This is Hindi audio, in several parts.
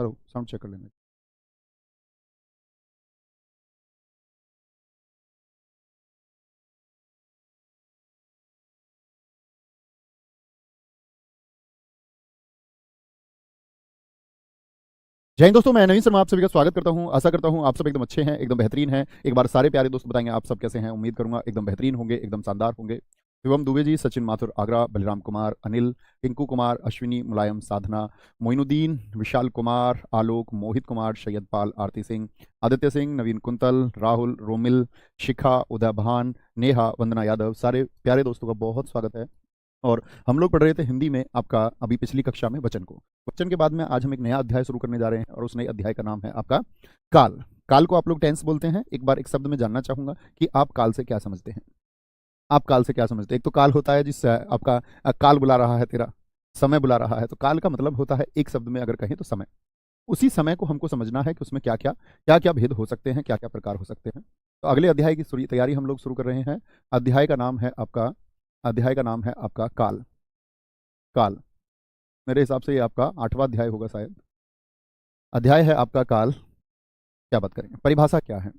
हेलो, साउंड चेक कर लेना। जय हिंद दोस्तों, मैं नवीन शर्मा आप सभी का स्वागत करता हूं। आशा करता हूं आप सब एकदम अच्छे हैं, एकदम बेहतरीन हैं। एक बार सारे प्यारे दोस्त बताएंगे आप सब कैसे हैं। उम्मीद करूंगा एकदम बेहतरीन होंगे, एकदम शानदार होंगे। शिवम दुबे जी, सचिन माथुर आगरा, बलराम कुमार, अनिल, टिंकू कुमार, अश्विनी, मुलायम, साधना, मोइनुद्दीन, विशाल कुमार, आलोक, मोहित कुमार, सैयद पाल, आरती सिंह, आदित्य सिंह, नवीन कुंतल, राहुल, रोमिल, शिखा, उदय भान, नेहा, वंदना यादव, सारे प्यारे दोस्तों का बहुत स्वागत है। और हम लोग पढ़ रहे थे हिंदी में आपका अभी पिछली कक्षा में वचन को। वचन के बाद में आज हम एक नया अध्याय शुरू करने जा रहे हैं और उस नए अध्याय का नाम है आपका काल। काल को आप लोग टेंस बोलते हैं। एक बार एक शब्द में जानना चाहूंगा कि आप काल से क्या समझते हैं। आप काल से क्या समझते हैं? एक तो काल होता है जिससे आपका काल बुला रहा है, तेरा समय बुला रहा है। तो काल का मतलब होता है एक शब्द में अगर कहें तो समय। उसी समय को हमको समझना है कि उसमें क्या क्या भेद हो सकते हैं, क्या क्या प्रकार हो सकते हैं। तो अगले अध्याय की तैयारी हम लोग शुरू कर रहे हैं। अध्याय का नाम है आपका काल। काल मेरे हिसाब से ये आपका 8वां अध्याय होगा शायद। अध्याय है आपका काल। क्या बात करेंगे, परिभाषा क्या है?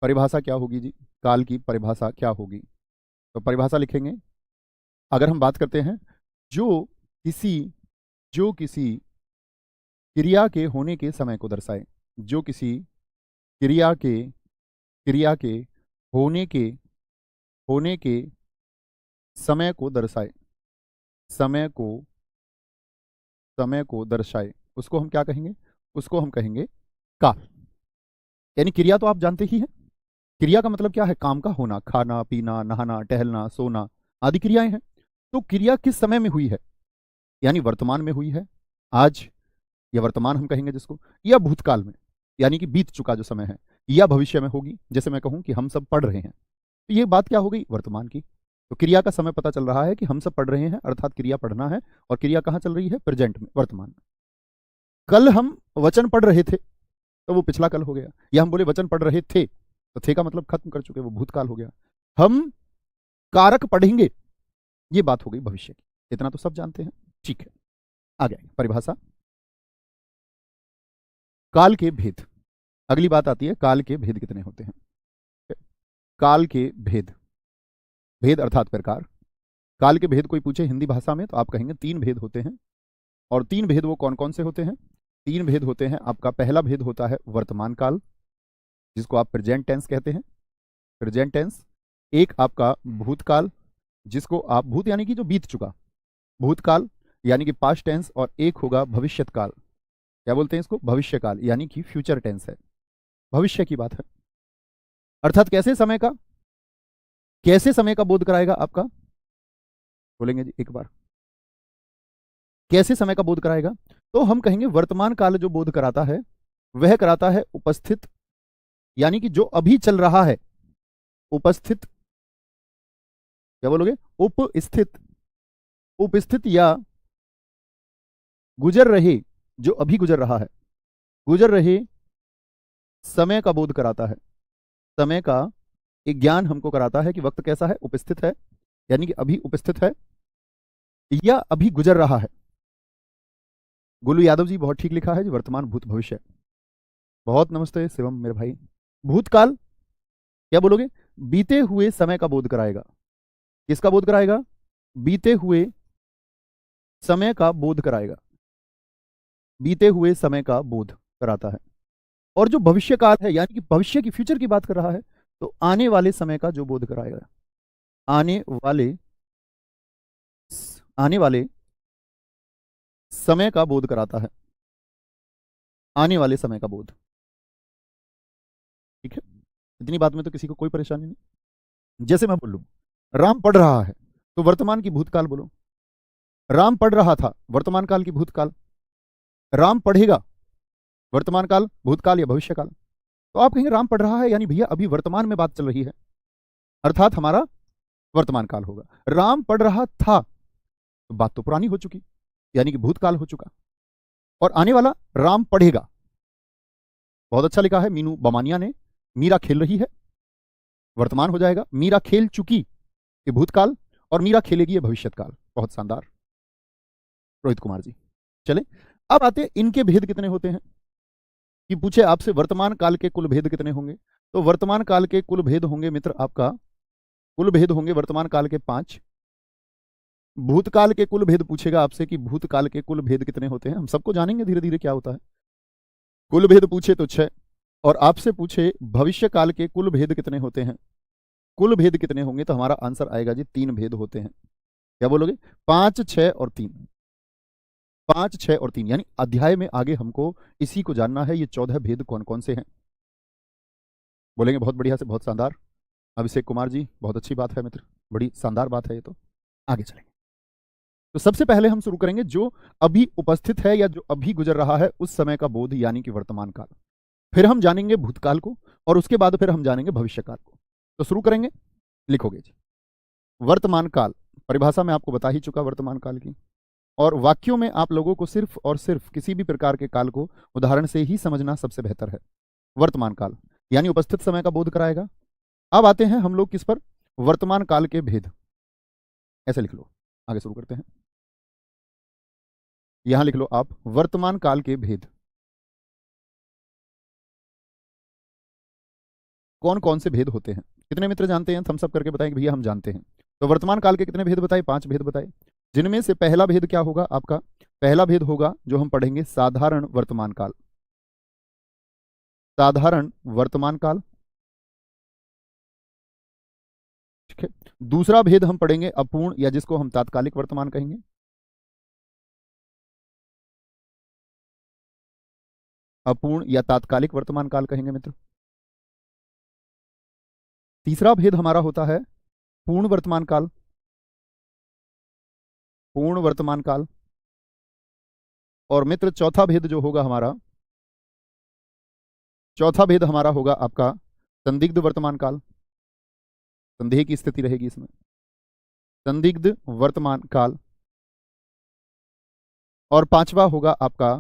परिभाषा क्या होगी जी? काल की परिभाषा क्या होगी? तो परिभाषा लिखेंगे। अगर हम बात करते हैं जो किसी जो किसी क्रिया के होने के समय को दर्शाए, जो किसी क्रिया के होने के समय को दर्शाए, समय को समय को दर्शाए, उसको हम क्या कहेंगे? उसको हम कहेंगे काल। यानी क्रिया तो आप जानते ही हैं। क्रिया का मतलब क्या है? काम का होना, खाना पीना, नहाना, टहलना, सोना आदि क्रियाएं हैं। तो क्रिया किस समय में हुई है? यानी वर्तमान में हुई है, आज, या वर्तमान हम कहेंगे जिसको, या भूतकाल में यानी कि बीत चुका जो समय है, या भविष्य में होगी। जैसे मैं कहूं कि हम सब पढ़ रहे हैं, तो ये बात क्या हो गई? वर्तमान की। तो क्रिया का समय पता चल रहा है कि हम सब पढ़ रहे हैं, अर्थात क्रिया पढ़ना है। और क्रिया कहाँ चल रही है? प्रेजेंट में, वर्तमान में। कल हम वचन पढ़ रहे थे तो वो पिछला कल हो गया, या हम बोले वचन पढ़ रहे थे तो थे का मतलब खत्म कर चुके, वो भूतकाल हो गया। हम कारक पढ़ेंगे, ये बात हो गई भविष्य की। इतना तो सब जानते हैं। ठीक है, आ गया परिभाषा। काल के भेद। अगली बात आती है काल के भेद कितने होते हैं। काल के भेद, भेद अर्थात प्रकार। काल के भेद कोई पूछे हिंदी भाषा में तो आप कहेंगे 3 भेद होते हैं। और 3 भेद वो कौन कौन से होते हैं? 3 भेद होते हैं। आपका पहला भेद होता है वर्तमान काल, जिसको आप प्रेजेंट टेंस कहते हैं, प्रेजेंट टेंस। एक आपका भूतकाल, जिसको आप, भूत यानी कि जो बीत चुका, भूतकाल यानी कि पास्ट टेंस। और एक होगा भविष्यत काल। क्या बोलते हैं इसको? भविष्य काल, यानी कि फ्यूचर टेंस है, भविष्य की बात है। अर्थात कैसे समय का बोध कराएगा आपका? बोलेंगे जी एक बार, कैसे समय का बोध कराएगा? तो हम कहेंगे वर्तमान काल जो बोध कराता है वह कराता है उपस्थित, यानी कि जो अभी चल रहा है, उपस्थित। क्या बोलोगे? उपस्थित, उपस्थित या गुजर रहे, जो अभी गुजर रहा है, गुजर रहे समय का बोध कराता है। समय का एक ज्ञान हमको कराता है कि वक्त कैसा है? उपस्थित है, यानी कि अभी उपस्थित है या अभी गुजर रहा है। गोलू यादव जी बहुत ठीक लिखा है जी, वर्तमान भूत भविष्य। बहुत नमस्ते शिवम मेरे भाई। भूतकाल क्या बोलोगे? बीते हुए समय का बोध कराएगा। किसका बोध कराएगा? बीते हुए समय का बोध कराएगा, बीते हुए समय का बोध कराता है। और जो भविष्य काल है, यानी कि भविष्य की, फ्यूचर की बात कर रहा है, तो आने वाले समय का जो बोध कराएगा, आने वाले समय का बोध कराता है, आने वाले समय का बोध। ठीक है, इतनी बात में तो किसी को कोई परेशानी नहीं। जैसे मैं बोलूं राम पढ़ रहा है, तो वर्तमान की भूतकाल बोलो। राम पढ़ रहा था, वर्तमान काल की भूतकाल। राम पढ़ेगा, वर्तमान काल, भूतकाल या भविष्य काल। तो आप कहेंगे राम पढ़ रहा है, यानी भैया अभी वर्तमान में बात चल रही है, अर्थात हमारा वर्तमान काल होगा। राम पढ़ रहा था, तो बात तो पुरानी हो चुकी, यानी कि भूतकाल हो चुका। और आने वाला राम पढ़ेगा। बहुत अच्छा लिखा है मीनू बमानिया ने, मीरा खेल रही है, वर्तमान हो जाएगा। मीरा खेल चुकी, ये भूतकाल। और मीरा खेलेगी, ये भविष्यत काल। बहुत शानदार रोहित कुमार जी। चले अब आते हैं इनके भेद कितने होते हैं, कि पूछे आपसे वर्तमान काल के कुल भेद कितने होंगे। तो वर्तमान काल के कुल भेद होंगे मित्र आपका, कुल भेद होंगे वर्तमान काल के 5। भूतकाल के कुल भेद पूछेगा आपसे कि भूतकाल के कुल भेद कितने होते हैं, हम सबको जानेंगे धीरे धीरे क्या होता है। कुल भेद पूछे तो 6, और आपसे पूछे भविष्य काल के कुल भेद कितने होते हैं, कुल भेद कितने होंगे, तो हमारा आंसर आएगा जी 3 भेद होते हैं। क्या बोलोगे? 5, 6 और 3। 5, 6 और 3, यानी अध्याय में आगे हमको इसी को जानना है, ये 14 भेद कौन कौन से हैं। बोलेंगे बहुत बढ़िया से, बहुत शानदार। अभिषेक कुमार जी, बहुत अच्छी बात है मित्र, बड़ी शानदार बात है ये तो। आगे चलेंगे। तो सबसे पहले हम शुरू करेंगे जो अभी उपस्थित है या जो अभी गुजर रहा है उस समय का बोध, यानी कि वर्तमान काल। फिर हम जानेंगे भूतकाल को, और उसके बाद फिर हम जानेंगे भविष्य काल को। तो शुरू करेंगे, लिखोगे जी। वर्तमान काल, परिभाषा में आपको बता ही चुका वर्तमान काल की, और वाक्यों में आप लोगों को सिर्फ और सिर्फ किसी भी प्रकार के काल को उदाहरण से ही समझना सबसे बेहतर है। वर्तमान काल यानी उपस्थित समय का बोध कराएगा। अब आते हैं हम लोग किस पर, वर्तमान काल के भेद। ऐसे लिख लो, आगे शुरू करते हैं। यहां लिख लो आप वर्तमान काल के भेद। कौन कौन से भेद होते हैं, कितने मित्र जानते हैं, थम्स अप करके बताएं कि भैया हम जानते हैं। तो वर्तमान काल के कितने भेद बताए? 5 भेद बताए, जिनमें से पहला भेद क्या होगा आपका, पहला भेद होगा जो हम पढ़ेंगे साधारण वर्तमान काल। साधारण वर्तमान काल, ठीक है। दूसरा भेद हम पढ़ेंगे अपूर्ण, या जिसको हम तात्कालिक वर्तमान कहेंगे। अपूर्ण या तात्कालिक वर्तमान काल कहेंगे मित्र। तीसरा भेद हमारा होता है पूर्ण वर्तमान काल। पूर्ण वर्तमान काल। और मित्र चौथा भेद जो होगा हमारा, चौथा भेद हमारा होगा आपका संदिग्ध वर्तमान काल। संदेह की स्थिति रहेगी इसमें, संदिग्ध वर्तमान काल। और पांचवा होगा आपका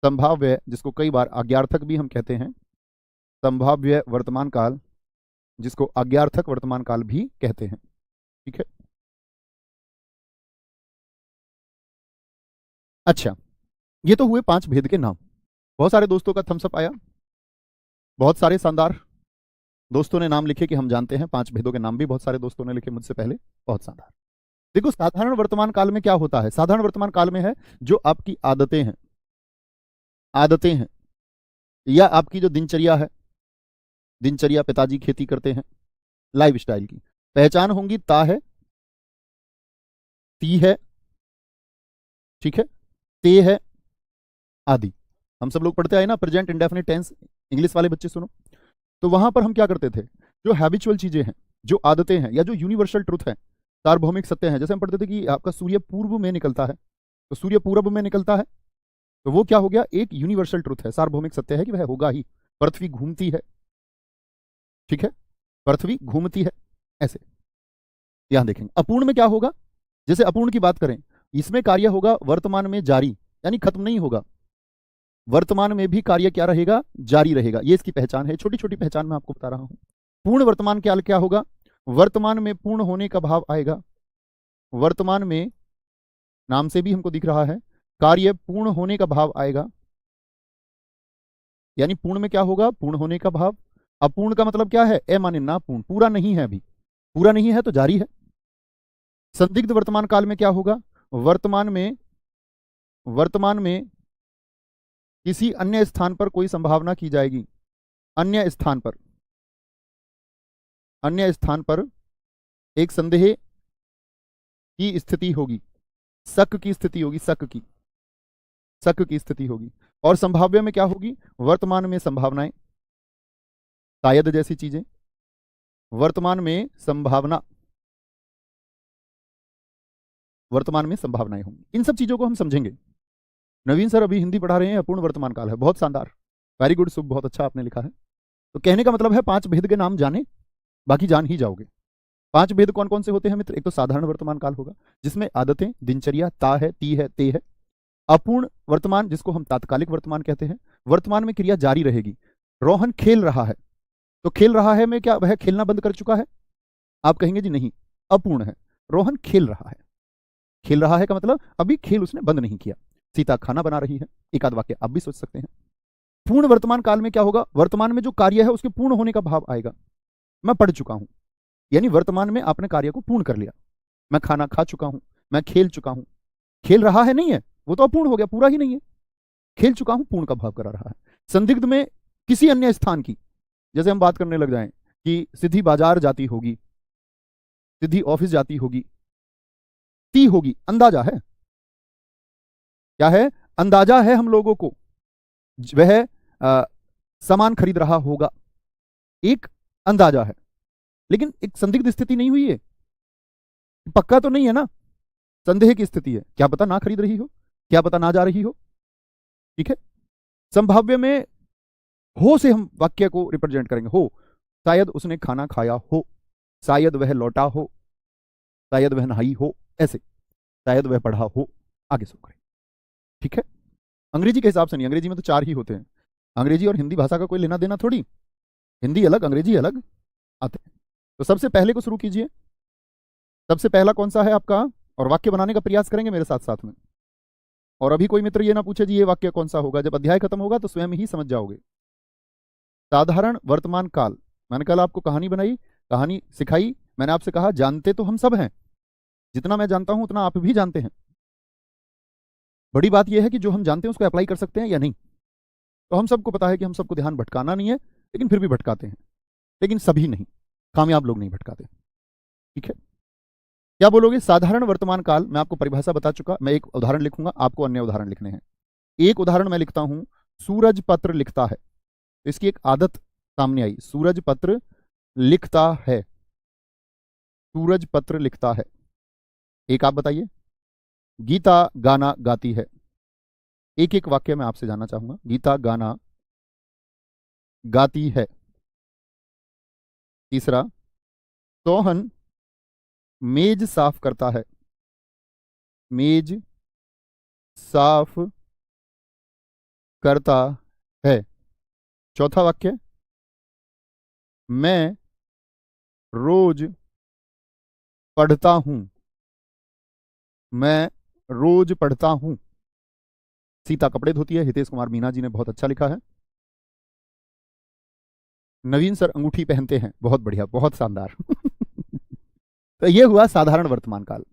संभाव्य, जिसको कई बार अज्ञार्थक भी हम कहते हैं, संभाव्य वर्तमान काल, जिसको अज्ञार्थक वर्तमान काल भी कहते हैं, ठीक है। अच्छा, ये तो हुए 5 भेद के नाम। बहुत सारे दोस्तों का थम्स अप आया, बहुत सारे शानदार दोस्तों ने नाम लिखे कि हम जानते हैं। 5 भेदों के नाम भी बहुत सारे दोस्तों ने लिखे मुझसे पहले, बहुत शानदार। देखो साधारण वर्तमान काल में क्या होता है, साधारण वर्तमान काल में है जो आपकी आदतें हैं, आदतें हैं, या आपकी जो दिनचर्या है, दिनचर्या, पिताजी खेती करते हैं, लाइफ स्टाइल की पहचान होंगी, ता है, ती है, ठीक है, ते है, आदि। हम सब लोग पढ़ते आए ना प्रेजेंट इंडेफिनिट टेंस, इंग्लिश वाले बच्चे सुनो। तो वहां पर हम क्या करते थे, जो हैबिचुअल चीजें हैं, जो आदतें हैं, या जो यूनिवर्सल ट्रुथ है, सार्वभौमिक सत्य है। जैसे हम पढ़ते थे कि आपका सूर्य पूर्व में निकलता है, तो सूर्य पूर्व में निकलता है, तो वो क्या हो गया, एक यूनिवर्सल ट्रुथ है, सार्वभौमिक सत्य है कि वह होगा ही। पृथ्वी घूमती है, ठीक है, पृथ्वी घूमती है, ऐसे यहां देखेंगे। अपूर्ण में क्या होगा, जैसे अपूर्ण की बात करें, इसमें कार्य होगा वर्तमान में जारी, यानी खत्म नहीं होगा, वर्तमान में भी कार्य क्या रहेगा, जारी रहेगा। ये इसकी पहचान है, छोटी छोटी पहचान मैं आपको बता रहा हूं। पूर्ण वर्तमान काल क्या होगा, वर्तमान में पूर्ण होने का भाव आएगा। वर्तमान में, नाम से भी हमको दिख रहा है, कार्य पूर्ण होने का भाव आएगा, यानी पूर्ण में क्या होगा, पूर्ण होने का भाव। अपूर्ण का मतलब क्या है, ए माने ना पूर्ण, पूरा नहीं है, अभी पूरा नहीं है तो जारी है। संदिग्ध वर्तमान काल में क्या होगा, वर्तमान में किसी अन्य स्थान पर कोई संभावना की जाएगी, अन्य स्थान पर, अन्य स्थान पर एक संदेह की स्थिति होगी, शक की स्थिति होगी, शक की स्थिति होगी। और संभाव्य में क्या होगी, वर्तमान में संभावनाएं, शायद जैसी चीजें, वर्तमान में संभावना, वर्तमान में संभावनाएं होंगी। इन सब चीजों को हम समझेंगे। नवीन सर अभी हिंदी पढ़ा रहे हैं, अपूर्ण वर्तमान काल है, बहुत शानदार, वेरी गुड शुभ, बहुत अच्छा आपने लिखा है। तो कहने का मतलब है 5 भेद के नाम जाने, बाकी जान ही जाओगे। 5 भेद कौन कौन से होते हैं मित्र, एक तो साधारण वर्तमान काल होगा, जिसमें आदतें, दिनचर्या, ता है, ती है, ते है। अपूर्ण वर्तमान, जिसको हम तात्कालिक वर्तमान कहते हैं, वर्तमान में क्रिया जारी रहेगी। रोहन खेल रहा है, तो खेल रहा है में क्या वह खेलना बंद कर चुका है, आप कहेंगे जी नहीं, अपूर्ण है। रोहन खेल रहा है, खेल रहा है का मतलब अभी खेल उसने बंद नहीं किया। सीता खाना बना रही है। एक आध वाक्य आप भी सोच सकते हैं। पूर्ण वर्तमान काल में क्या होगा? वर्तमान में जो कार्य है उसके पूर्ण होने का भाव आएगा। मैं पढ़ चुका हूं, यानी वर्तमान में आपने कार्य को पूर्ण कर लिया। मैं खाना खा चुका हूं, मैं खेल चुका हूं। खेल रहा है नहीं है, वो तो अपूर्ण हो गया, पूरा ही नहीं है। खेल चुका हूं पूर्ण का भाव करा रहा है। संदिग्ध में किसी अन्य स्थान की, जैसे हम बात करने लग जाएं कि सिद्धि बाजार जाती होगी, सिद्धि ऑफिस जाती होगी, ती होगी, अंदाजा है। क्या है? अंदाजा है हम लोगों को, वह सामान खरीद रहा होगा, एक अंदाजा है। लेकिन एक संदिग्ध स्थिति नहीं हुई है, पक्का तो नहीं है ना, संदेह की स्थिति है। क्या पता ना खरीद रही हो, क्या पता ना जा रही हो। ठीक है, संभाव्य में हो से हम वाक्य को रिप्रेजेंट करेंगे। हो, शायद उसने खाना खाया हो, शायद वह लौटा हो, शायद वह नहाई हो, ऐसे, शायद वह पढ़ा हो, आगे शुरू करें। ठीक है, अंग्रेजी के हिसाब से नहीं, अंग्रेजी में तो 4 ही होते हैं। अंग्रेजी और हिंदी भाषा का कोई लेना देना थोड़ी, हिंदी अलग अंग्रेजी अलग आते हैं। तो सबसे पहले को शुरू कीजिए। सबसे पहला कौन सा है आपका? और वाक्य बनाने का प्रयास करेंगे मेरे साथ साथ में। और अभी कोई मित्र ये ना पूछे जी ये वाक्य कौन सा होगा, जब अध्याय खत्म होगा तो स्वयं ही समझ जाओगे। साधारण वर्तमान काल, मैंने कल आपको कहानी बनाई, कहानी सिखाई, मैंने आपसे कहा जानते तो हम सब हैं, जितना मैं जानता हूं उतना आप भी जानते हैं। बड़ी बात यह है कि जो हम जानते हैं उसको अप्लाई कर सकते हैं या नहीं। तो हम सबको पता है कि हम सबको ध्यान भटकाना नहीं है, लेकिन फिर भी भटकाते हैं, लेकिन सभी नहीं, कामयाब लोग नहीं भटकाते। ठीक है, क्या बोलोगे? साधारण वर्तमान काल, मैं आपको परिभाषा बता चुका, मैं एक उदाहरण लिखूंगा, आपको अन्य उदाहरण लिखने हैं। एक उदाहरण मैं लिखता हूं, सूरज पत्र लिखता है। इसकी एक आदत सामने आई, सूरज पत्र लिखता है, सूरज पत्र लिखता है। एक आप बताइए। गीता गाना गाती है। एक एक वाक्य मैं आपसे जानना चाहूंगा। गीता गाना गाती है। तीसरा, सोहन मेज साफ करता है, मेज साफ करता है। चौथा वाक्य, मैं रोज पढ़ता हूं, मैं रोज पढ़ता हूं। सीता कपड़े धोती है, हितेश कुमार मीना जी ने बहुत अच्छा लिखा है। नवीन सर अंगूठी पहनते हैं, बहुत बढ़िया, बहुत शानदार। तो ये हुआ साधारण वर्तमान काल।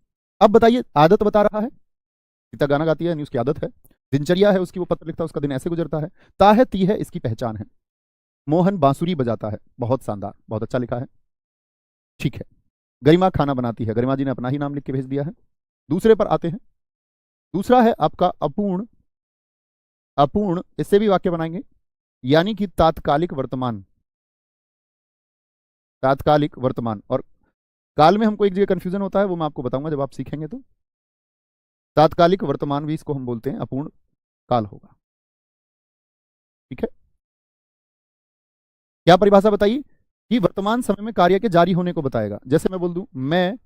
अब बताइए, आदत बता रहा है, सीता गाना गाती है यानी उसकी आदत है। दिनचर्या है उसकी, वो पत्र लिखता है, उसका दिन ऐसे गुजरता है। ता है, ती है, इसकी पहचान है। मोहन बांसुरी बजाता है, बहुत शानदार, बहुत अच्छा लिखा है। ठीक है, गरिमा खाना बनाती है, गरिमा जी ने अपना ही नाम लिख के भेज दिया है। दूसरे पर आते हैं। दूसरा है आपका अपूर्ण, अपूर्ण, इससे भी वाक्य बनाएंगे, यानी कि तात्कालिक वर्तमान, तात्कालिक वर्तमान। और काल में हमको एक जगह कंफ्यूजन होता है, वो मैं आपको बताऊंगा जब आप सीखेंगे। तो तात्कालिक वर्तमान भी इसको हम बोलते हैं, अपूर्ण काल होगा। ठीक है, क्या परिभाषा बताइए कि वर्तमान समय में कार्य के जारी होने को बताएगा। जैसे मैं बोल दूं मैं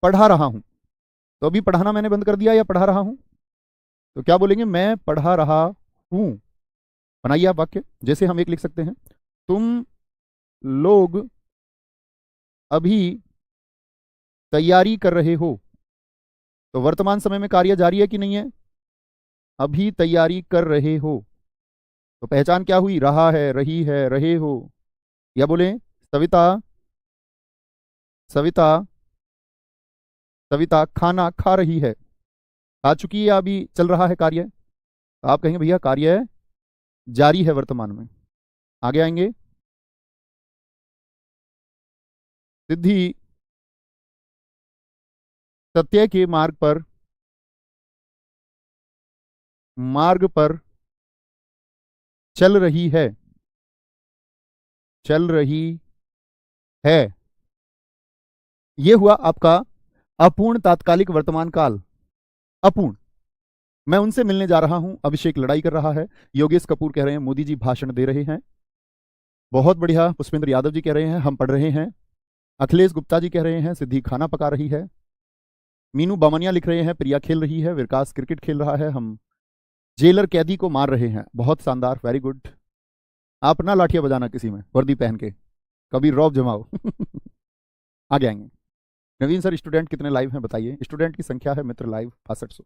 पढ़ा रहा हूं, तो अभी पढ़ाना मैंने बंद कर दिया या पढ़ा रहा हूं? तो क्या बोलेंगे? मैं पढ़ा रहा हूं। बनाइए आप वाक्य। जैसे हम एक लिख सकते हैं, तुम लोग अभी तैयारी कर रहे हो। तो वर्तमान समय में कार्य जारी है कि नहीं है? अभी तैयारी कर रहे हो, तो पहचान क्या हुई? रहा है, रही है, रहे हो। या बोले सविता, सविता, सविता खाना खा रही है। खा चुकी है या अभी चल रहा है कार्य? तो आप कहेंगे भैया कार्य जारी है वर्तमान में। आगे आएंगे, सिद्धि सत्य के मार्ग पर, मार्ग पर चल रही है, चल रही है। यह हुआ आपका अपूर्ण तात्कालिक वर्तमान काल। अपूर्ण, मैं उनसे मिलने जा रहा हूं, अभिषेक लड़ाई कर रहा है, योगेश कपूर कह रहे हैं मोदी जी भाषण दे रहे हैं, बहुत बढ़िया, पुष्पेंद्र यादव जी कह रहे हैं हम पढ़ रहे हैं, अखिलेश गुप्ता जी कह रहे हैं सिद्धि खाना पका रही है, मीनू बामनिया लिख रहे हैं प्रिया खेल रही है, विकास क्रिकेट खेल रहा है, हम जेलर कैदी को मार रहे हैं। बहुत शानदार, वेरी गुड। आप ना लाठियां बजाना किसी में वर्दी पहन के, कभी रौब जमाओ। आगे आएंगे। नवीन सर स्टूडेंट कितने लाइव हैं बताइए? स्टूडेंट की संख्या है मित्र लाइव 6500।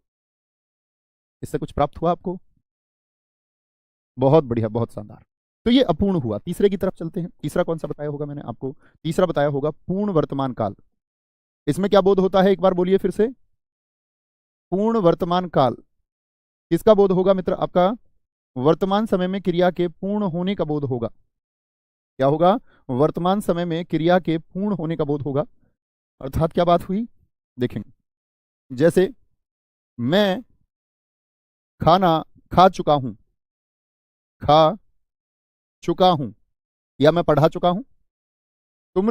इससे कुछ प्राप्त हुआ आपको? बहुत बढ़िया, बहुत शानदार। तो ये अपूर्ण हुआ। तीसरे की तरफ चलते हैं। तीसरा कौन सा बताया होगा मैंने आपको? तीसरा बताया होगा पूर्ण वर्तमान काल। इसमें क्या बोध होता है, एक बार बोलिए फिर से। पूर्ण वर्तमान काल किसका बोध होगा मित्र? आपका वर्तमान समय में क्रिया के पूर्ण होने का बोध होगा। क्या होगा? वर्तमान समय में क्रिया के पूर्ण होने का बोध होगा। अर्थात क्या बात हुई, देखेंगे। जैसे मैं खाना खा चुका हूं, खा चुका हूं, या मैं पढ़ा चुका हूं। तुम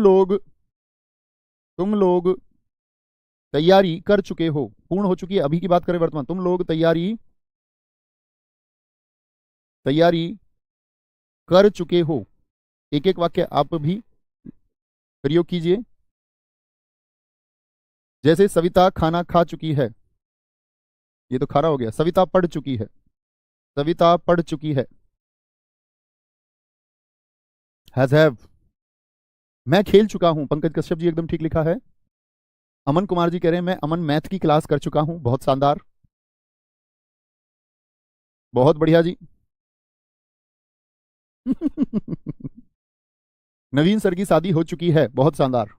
लोग तैयारी कर चुके हो, पूर्ण हो चुकी है। अभी की बात करें वर्तमान, तुम लोग तैयारी कर चुके हो। एक एक वाक्य आप भी प्रयोग कीजिए। जैसे सविता खाना खा चुकी है, ये तो खाना हो गया। सविता पढ़ चुकी है, सविता पढ़ चुकी है। हैव। मैं खेल चुका हूं, पंकज कश्यप जी एकदम ठीक लिखा है। अमन कुमार जी कह रहे हैं मैं अमन मैथ की क्लास कर चुका हूं, बहुत शानदार, बहुत बढ़िया जी। नवीन सर की शादी हो चुकी है, बहुत शानदार।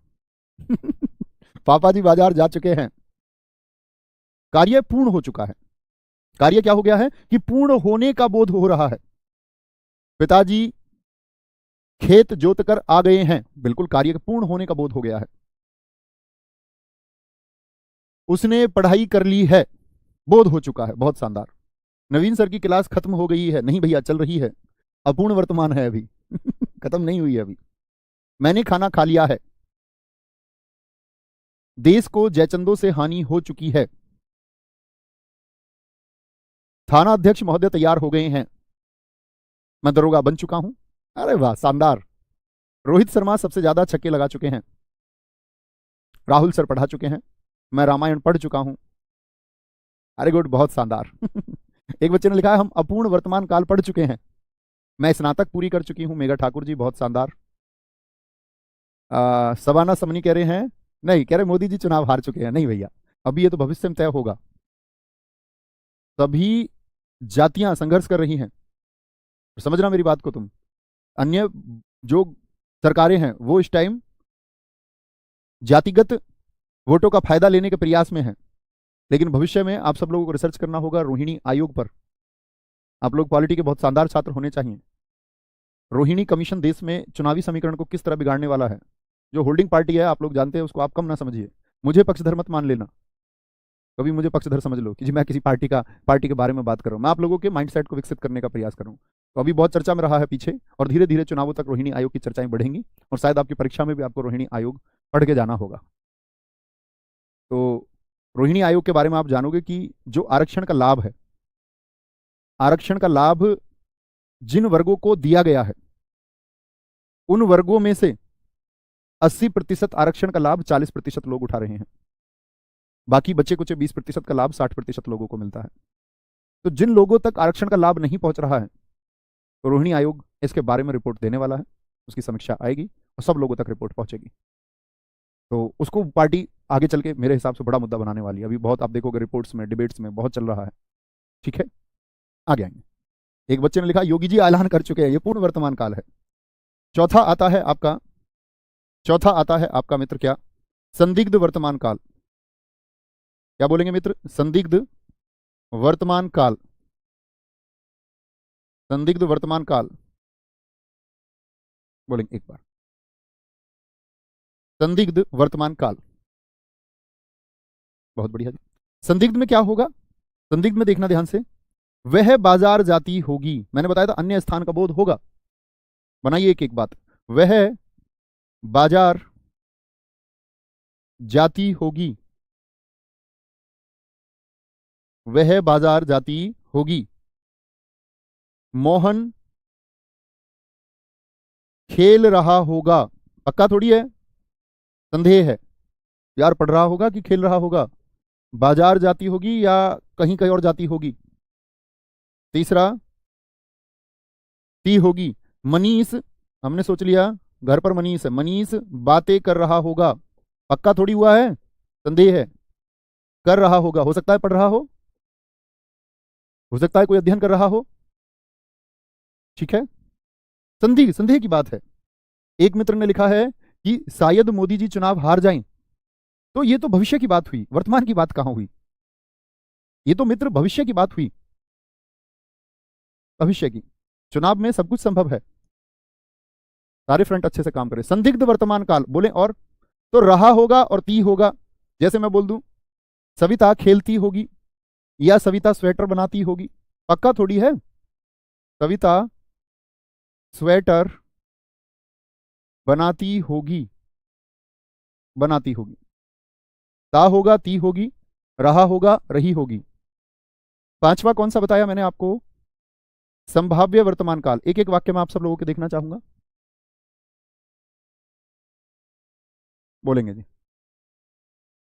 पापा जी बाजार जा चुके हैं। कार्य पूर्ण हो चुका है। कार्य क्या हो गया है कि पूर्ण होने का बोध हो रहा है। पिताजी खेत जोत कर आ गए हैं, बिल्कुल कार्य पूर्ण होने का बोध हो गया है। उसने पढ़ाई कर ली है, बोध हो चुका है, बहुत शानदार। नवीन सर की क्लास खत्म हो गई है, नहीं भैया चल रही है, अपूर्ण वर्तमान है अभी। खत्म नहीं हुई है अभी। मैंने खाना खा लिया है। देश को जयचंदों से हानि हो चुकी है। थाना अध्यक्ष महोदय तैयार हो गए हैं। मैं दरोगा बन चुका हूं। अरे वाह, शानदार। रोहित शर्मा सबसे ज्यादा छक्के लगा चुके हैं। राहुल सर पढ़ा चुके हैं। मैं रामायण पढ़ चुका हूं। अरे गुड, बहुत शानदार। एक बच्चे ने लिखा है हम अपूर्ण वर्तमान काल पढ़ चुके हैं। मैं स्नातक पूरी कर चुकी हूं, मेघा ठाकुर जी, बहुत शानदार। सवाना समनी कह रहे हैं, नहीं कह रहे मोदी जी चुनाव हार चुके हैं। नहीं भैया, अभी ये तो भविष्य में तय होगा। सभी जातियां संघर्ष कर रही हैं, समझना मेरी बात को तुम। अन्य जो सरकारें हैं वो इस टाइम जातिगत वोटों का फायदा लेने के प्रयास में हैं, लेकिन भविष्य में आप सब लोगों को रिसर्च करना होगा रोहिणी आयोग पर। आप लोग पॉलिटी के बहुत शानदार छात्र होने चाहिए। रोहिणी कमीशन देश में चुनावी समीकरण को किस तरह बिगाड़ने वाला है। जो होल्डिंग पार्टी है आप लोग जानते हैं, उसको आप कम ना समझिए। मुझे पक्षधर मत मान लेना, कभी मुझे पक्षधर समझ लो कि जी मैं किसी पार्टी के बारे में बात कर रहा हूं। मैं आप लोगों के माइंडसेट को विकसित करने का प्रयास कर रहा हूं। तो अभी बहुत चर्चा में रहा है पीछे, और धीरे धीरे चुनावों तक रोहिणी आयोग की चर्चाएं बढ़ेंगी, और शायद आपकी परीक्षा में भी आपको रोहिणी आयोग पढ़ के जाना होगा। तो रोहिणी आयोग के बारे में आप जानोगे कि जो आरक्षण का लाभ है, आरक्षण का लाभ जिन वर्गों को दिया गया है, उन वर्गों में से 80% आरक्षण का लाभ 40% लोग उठा रहे हैं। बाकी बचे कुछ 20% का लाभ 60% लोगों को मिलता है। तो जिन लोगों तक आरक्षण का लाभ नहीं पहुंच रहा है, तो रोहिणी आयोग इसके बारे में रिपोर्ट देने वाला है। उसकी समीक्षा आएगी और सब लोगों तक रिपोर्ट पहुंचेगी। तो उसको पार्टी आगे चल के मेरे हिसाब से बड़ा मुद्दा बनाने वाली है। अभी बहुत आप देखोगे रिपोर्ट्स में, डिबेट्स में बहुत चल रहा है। ठीक है, आगे आएंगे। एक बच्चे ने लिखा योगी जी ऐलान कर चुके हैं, ये पूर्ण वर्तमान काल है। चौथा आता है आपका मित्र क्या? संदिग्ध वर्तमान काल। क्या बोलेंगे मित्र? संदिग्ध वर्तमान काल। संदिग्ध वर्तमान काल बोलेंगे एक बार। संदिग्ध वर्तमान काल, बहुत बढ़िया जी। संदिग्ध में क्या होगा? संदिग्ध में देखना ध्यान से, वह बाजार जाती होगी। मैंने बताया था अन्य स्थान का बोध होगा। बनाइए एक एक बात। वह बाजार जाती होगी, वह बाजार जाती होगी। मोहन खेल रहा होगा, पक्का थोड़ी है, संदेह है। यार पढ़ रहा होगा कि खेल रहा होगा? बाजार जाती होगी या कहीं कहीं और जाती होगी? तीसरा ती होगी। मनीष, हमने सोच लिया घर पर मनीष है, मनीष बातें कर रहा होगा, पक्का थोड़ी हुआ है, संदेह है। कर रहा होगा, हो सकता है पढ़ रहा हो। हो सकता है कोई अध्ययन कर रहा हो, ठीक है। संदेह संदेह की बात है। एक मित्र ने लिखा है कि शायद मोदी जी चुनाव हार जाएं। तो ये तो भविष्य की बात हुई, वर्तमान की बात कहां हुई? ये तो मित्र भविष्य की बात हुई, भविष्य की। चुनाव में सब कुछ संभव है, सारे फ्रंट अच्छे से काम करें। संदिग्ध वर्तमान काल बोले और तो रहा होगा और ती होगा। जैसे मैं बोल दूं सविता खेलती होगी या सविता स्वेटर बनाती होगी, पक्का थोड़ी है। सविता स्वेटर बनाती होगी, बनाती होगी। ता होगा, ती होगी, रहा होगा, रही होगी। पांचवा कौन सा बताया मैंने आपको? संभाव्य वर्तमान काल। एक एक वाक्य में आप सब लोगों को देखना चाहूंगा, बोलेंगे जी।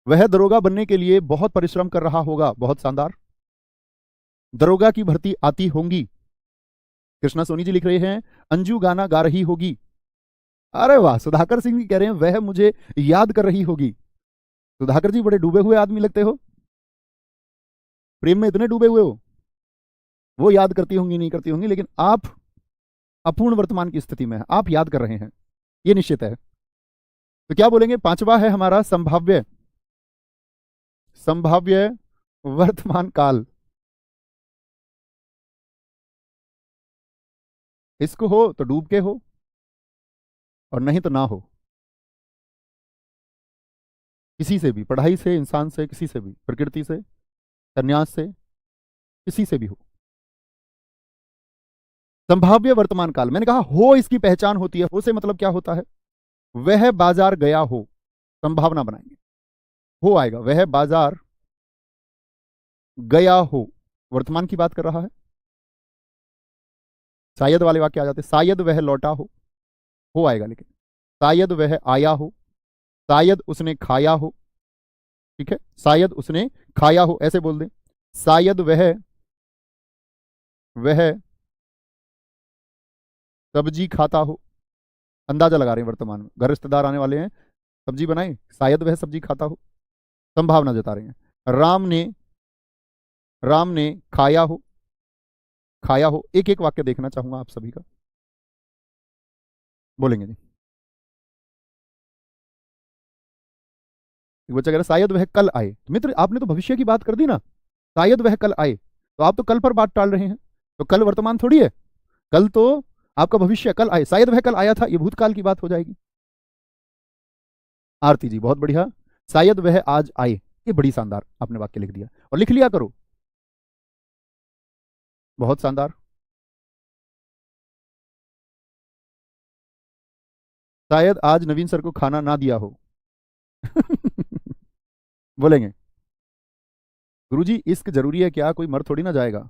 वह दरोगा बनने के लिए बहुत परिश्रम कर रहा होगा, बहुत शानदार। दरोगा की भर्ती आती होंगी। कृष्णा सोनी जी लिख रहे हैं अंजू गाना गा रही होगी। अरे वाह, सुधाकर सिंह जी कह रहे हैं वह मुझे याद कर रही होगी। सुधाकर जी बड़े डूबे हुए आदमी लगते हो, प्रेम में इतने डूबे हुए हो। वो याद करती होंगी नहीं करती होंगी, लेकिन आप अपूर्ण वर्तमान की स्थिति में हैं, आप याद कर रहे हैं, ये निश्चित है। तो क्या बोलेंगे? पांचवा है हमारा संभाव्य, संभाव्य वर्तमान काल। इसको हो तो डूब के हो और नहीं तो ना हो। किसी से भी, पढ़ाई से, इंसान से, किसी से भी, प्रकृति से, संन्यास से, किसी से भी हो। संभाव्य वर्तमान काल, मैंने कहा हो इसकी पहचान होती है। हो से मतलब क्या होता है? वह बाजार गया हो, संभावना बनाएंगे, हो आएगा। वह बाजार गया हो, वर्तमान की बात कर रहा है। शायद वाले वाक्य आ जाते, शायद वह लौटा हो आएगा। लेकिन शायद वह आया हो, शायद उसने खाया हो, ठीक है, शायद उसने खाया हो, ऐसे बोल दें। शायद वह सब्जी खाता हो, अंदाजा लगा रहे हैं वर्तमान में। घर रिश्तेदार आने वाले हैं, सब्जी बनाए, शायद वह सब्जी खाता हो, संभावना जता रहे हैं। राम ने खाया हो, खाया हो। एक एक वाक्य देखना चाहूंगा आप सभी का, बोलेंगे जी। एक बच्चा कह रहा शायद वह कल आए। तो मित्र आपने तो भविष्य की बात कर दी ना, शायद वह कल आए, तो आप तो कल पर बात टाल रहे हैं। तो कल वर्तमान थोड़ी है, कल तो आपका भविष्य, कल आए। शायद वह कल आया था, ये भूतकाल की बात हो जाएगी। आरती जी बहुत बढ़िया, शायद वह आज आए, ये बड़ी शानदार आपने वाक्य लिख दिया और लिख लिया करो, बहुत शानदार। शायद आज नवीन सर को खाना ना दिया हो। बोलेंगे गुरुजी इश्क जरूरी है क्या? कोई मर थोड़ी ना जाएगा।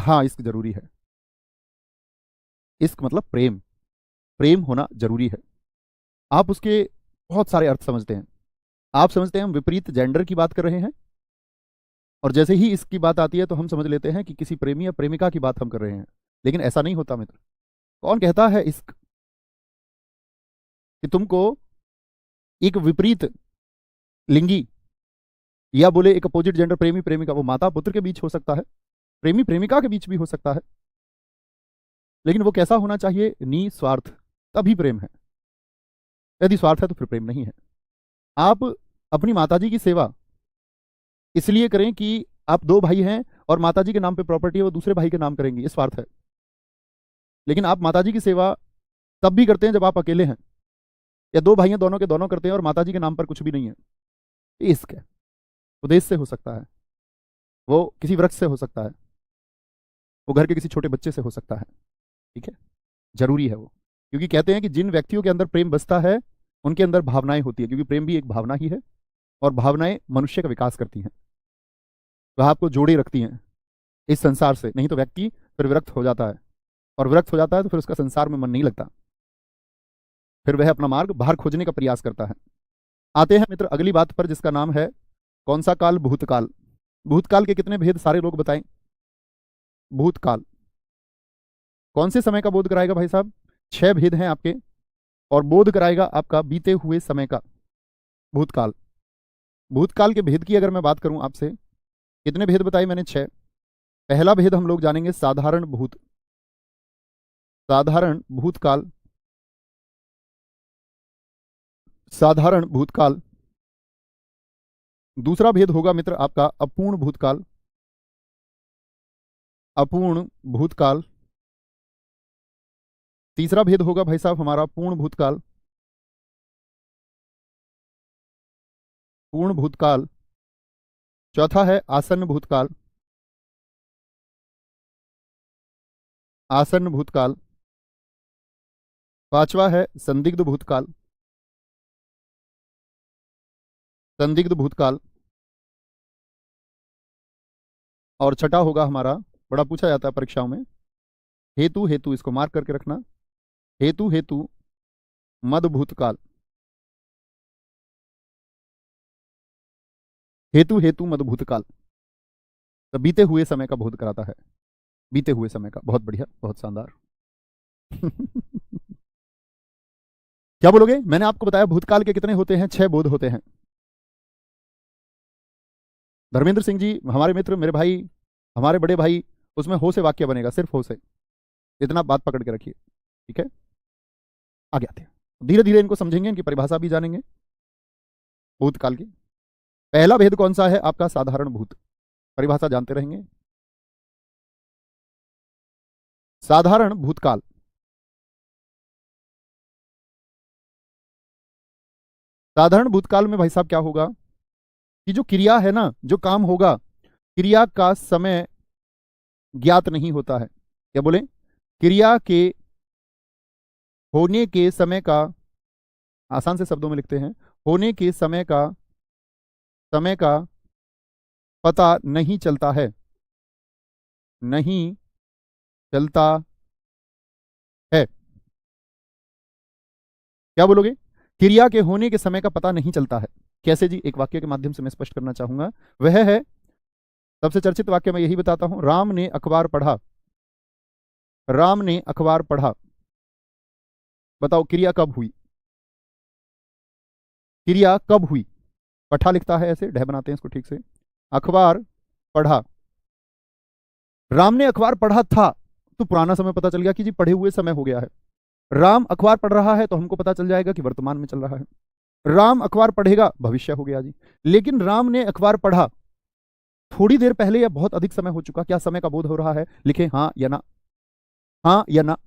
हाँ इश्क जरूरी है। इश्क मतलब प्रेम, प्रेम होना जरूरी है। आप उसके बहुत सारे अर्थ समझते हैं। आप समझते हैं हम विपरीत जेंडर की बात कर रहे हैं, और जैसे ही इसकी बात आती है तो हम समझ लेते हैं कि किसी प्रेमी या प्रेमिका की बात हम कर रहे हैं। लेकिन ऐसा नहीं होता मित्र। कौन कहता है इश्क कि तुमको एक विपरीत लिंगी या बोले एक अपोजिट जेंडर प्रेमी प्रेमिका, वो माता पुत्र के बीच हो सकता है, प्रेमी प्रेमिका के बीच भी हो सकता है, लेकिन वो कैसा होना चाहिए? निस्वार्थ, तभी प्रेम है। यदि स्वार्थ है तो फिर प्रेम नहीं है। आप अपनी माताजी की सेवा इसलिए करें कि आप दो भाई हैं और माताजी के नाम पे प्रॉपर्टी है, वो दूसरे भाई के नाम करेंगे, ये स्वार्थ है। लेकिन आप माताजी की सेवा तब भी करते हैं जब आप अकेले हैं, या दो भाई हैं दोनों के दोनों करते हैं और माताजी के नाम पर कुछ भी नहीं है, ये इश्क है। वो देश से हो सकता है, वो किसी वृक्ष से हो सकता है, वो घर के किसी छोटे बच्चे से हो सकता है, ठीक है। जरूरी है वो, क्योंकि कहते हैं कि जिन व्यक्तियों के अंदर प्रेम बसता है उनके अंदर भावनाएं होती है, क्योंकि प्रेम भी एक भावना ही है, और भावनाएं मनुष्य का विकास करती हैं, वह आपको जोड़े रखती हैं इस संसार से। नहीं तो व्यक्ति फिर विरक्त हो जाता है, और विरक्त हो जाता है तो फिर उसका संसार में मन नहीं लगता, फिर वह अपना मार्ग बाहर खोजने का प्रयास करता है। आते हैं मित्र अगली बात पर, जिसका नाम है कौन सा काल? भूतकाल। भूतकाल के कितने भेद सारे लोग बताएं? भूतकाल कौन से समय का बोध कराएगा भाई साहब? 6 भेद हैं आपके, और बोध कराएगा आपका बीते हुए समय का। भूतकाल, भूतकाल के भेद की अगर मैं बात करूं आपसे, कितने भेद बताए मैंने? 6। पहला भेद हम लोग जानेंगे साधारण भूतकाल। साधारण भूतकाल। दूसरा भेद होगा मित्र आपका अपूर्ण भूतकाल। अपूर्ण भूतकाल। तीसरा भेद होगा भाई साहब हमारा पूर्ण भूतकाल। पूर्ण भूतकाल। चौथा है आसन्न भूतकाल। आसन्न भूतकाल। पांचवा है संदिग्ध भूतकाल। संदिग्ध भूतकाल। और छठा होगा हमारा, बड़ा पूछा जाता है परीक्षाओं में, हेतु हेतु, इसको मार्क करके रखना, हेतु हेतु मद भूतकाल। हेतु हेतु मद भूतकाल। तो बीते हुए समय का बोध कराता है, बीते हुए समय का। बहुत बढ़िया, बहुत शानदार। क्या बोलोगे? मैंने आपको बताया भूतकाल के कितने होते हैं? 6 बोध होते हैं। धर्मेंद्र सिंह जी हमारे मित्र, मेरे भाई, हमारे बड़े भाई, उसमें हो से वाक्य बनेगा, सिर्फ हो से। इतना बात पकड़ के रखिए, ठीक है? आगे आते हैं, धीरे धीरे इनको समझेंगे, इनकी परिभाषा भी जानेंगे भूतकाल की। पहला भेद कौन सा है आपका? साधारण भूत। परिभाषा जानते रहेंगे। साधारण भूतकाल। साधारण भूतकाल में भाई साहब क्या होगा कि जो क्रिया है ना, जो काम होगा, क्रिया का समय ज्ञात नहीं होता है। क्या बोले? क्रिया के होने के समय का, आसान से शब्दों में लिखते हैं, होने के समय का पता नहीं चलता है। नहीं चलता है। क्या बोलोगे? क्रिया के होने के समय का पता नहीं चलता है। कैसे जी? एक वाक्य के माध्यम से मैं स्पष्ट करना चाहूंगा। वह है, सबसे चर्चित वाक्य मैं यही बताता हूं, राम ने अखबार पढ़ा। राम ने अखबार पढ़ा। बताओ क्रिया कब हुई? क्रिया कब हुई? पढ़ा लिखता है ऐसे, ढह बनाते हैं इसको ठीक से। अखबार पढ़ा। राम ने अखबार पढ़ा था तो पुराना समय पता चल गया कि जी पढ़े हुए समय हो गया है। राम अखबार पढ़ रहा है तो हमको पता चल जाएगा कि वर्तमान में चल रहा है। राम अखबार पढ़ेगा, भविष्य हो गया जी। लेकिन राम ने अखबार पढ़ा थोड़ी देर पहले या बहुत अधिक समय हो चुका, क्या समय का बोध हो रहा है? लिखे हाँ या ना, हाँ या ना।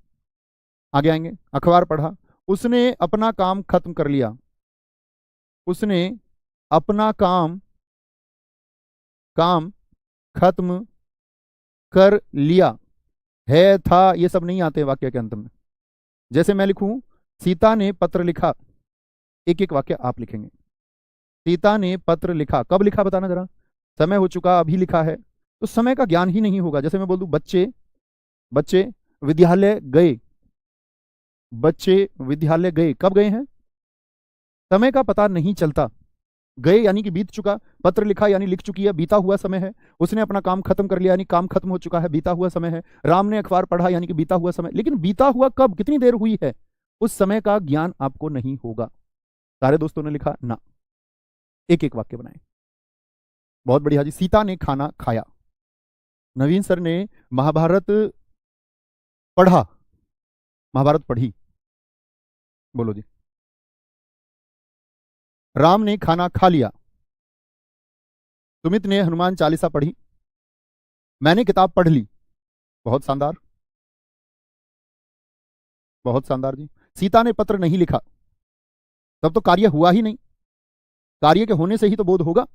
आगे आएंगे। अखबार पढ़ा, उसने अपना काम खत्म कर लिया। उसने अपना काम खत्म कर लिया। है, था, ये सब नहीं आते वाक्य के अंत में। जैसे मैं लिखूं, सीता ने पत्र लिखा, एक एक वाक्य आप लिखेंगे। सीता ने पत्र लिखा, कब लिखा बताना जरा? समय हो चुका, अभी लिखा है, तो समय का ज्ञान ही नहीं होगा। जैसे मैं बोल दूं, बच्चे विद्यालय गए। बच्चे विद्यालय गए, कब गए हैं? समय का पता नहीं चलता। गए यानी कि बीत चुका, पत्र लिखा यानी लिख चुकी है, बीता हुआ समय है। उसने अपना काम खत्म कर लिया यानी काम खत्म हो चुका है, बीता हुआ समय है। राम ने अखबार पढ़ा यानी कि बीता हुआ समय। लेकिन बीता हुआ कब, कितनी देर हुई है, उस समय का ज्ञान आपको नहीं होगा। सारे दोस्तों ने लिखा ना, एक एक वाक्य बनाए। बहुत बढ़िया जी। सीता ने खाना खाया। नवीन सर ने महाभारत पढ़ा, महाभारत पढ़ी। बोलो जी। राम ने खाना खा लिया। सुमित ने हनुमान चालीसा पढ़ी। मैंने किताब पढ़ ली। बहुत शानदार, बहुत शानदार जी। सीता ने पत्र नहीं लिखा, तब तो कार्य हुआ ही नहीं, कार्य के होने से ही तो बोध होगा।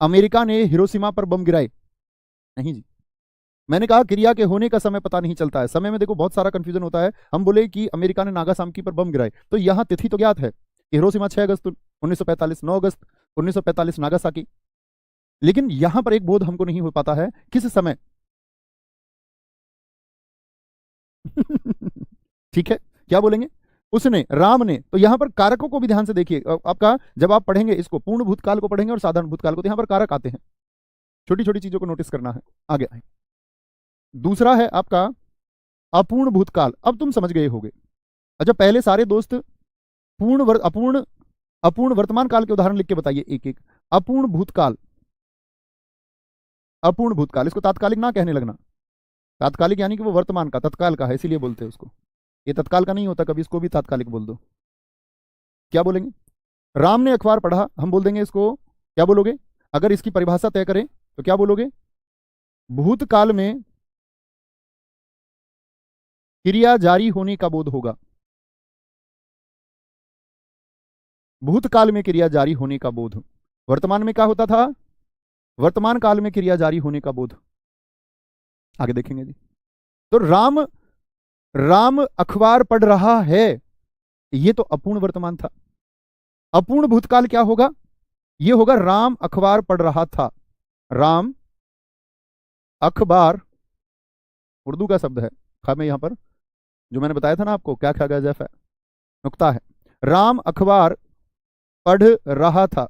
अमेरिका ने हिरोशिमा पर बम गिराए, नहीं जी। मैंने कहा क्रिया के होने का समय पता नहीं चलता है। समय में देखो बहुत सारा कंफ्यूजन होता है। हम बोले कि अमेरिका ने नागासाकी पर बम गिराए, तो यहां तिथि तो ज्ञात है कि हिरोशिमा 6 अगस्त 1945, 9 अगस्त 1945 नागासाकी। लेकिन यहां पर एक बोध हमको नहीं हो पाता है, किस समय। ठीक है, क्या बोलेंगे? उसने, राम ने, तो यहां पर कारकों को भी ध्यान से देखिए। आपका जब आप पढ़ेंगे इसको, पूर्ण भूतकाल को पढ़ेंगे और साधारण भूतकाल को, तो यहां पर कारक आते हैं। छोटी छोटी चीजों को नोटिस करना है। आगे आए। दूसरा है आपका अपूर्ण भूतकाल। अब तुम समझ गए होगे। अच्छा, पहले सारे दोस्त अपूर्ण वर्तमान काल के उदाहरण लिख के बताइए एक एक। अपूर्ण भूतकाल, अपूर्ण भूतकाल, इसको तात्कालिक ना कहने लगना। तात्कालिक यानी कि वो वर्तमान का, तत्काल का है, इसीलिए बोलते हैं उसको। ये तत्काल का नहीं होता, कभी इसको भी तात्कालिक बोल दो। क्या बोलेंगे? राम ने अखबार पढ़ा, हम बोल देंगे इसको, क्या बोलोगे? अगर इसकी परिभाषा तय करें तो क्या बोलोगे? भूतकाल में क्रिया जारी होने का बोध होगा। भूतकाल में क्रिया जारी होने का बोध। वर्तमान में क्या होता था? वर्तमान काल में क्रिया जारी होने का बोध। आगे देखेंगे जी। तो राम राम अखबार पढ़ रहा है, ये तो अपूर्ण वर्तमान था। अपूर्ण भूतकाल क्या होगा? ये होगा राम अखबार पढ़ रहा था। राम अखबार उर्दू का शब्द है, खा में यहां पर जो मैंने बताया था ना आपको, क्या खा जैफ है, नुक्ता है। राम अखबार पढ़ रहा था।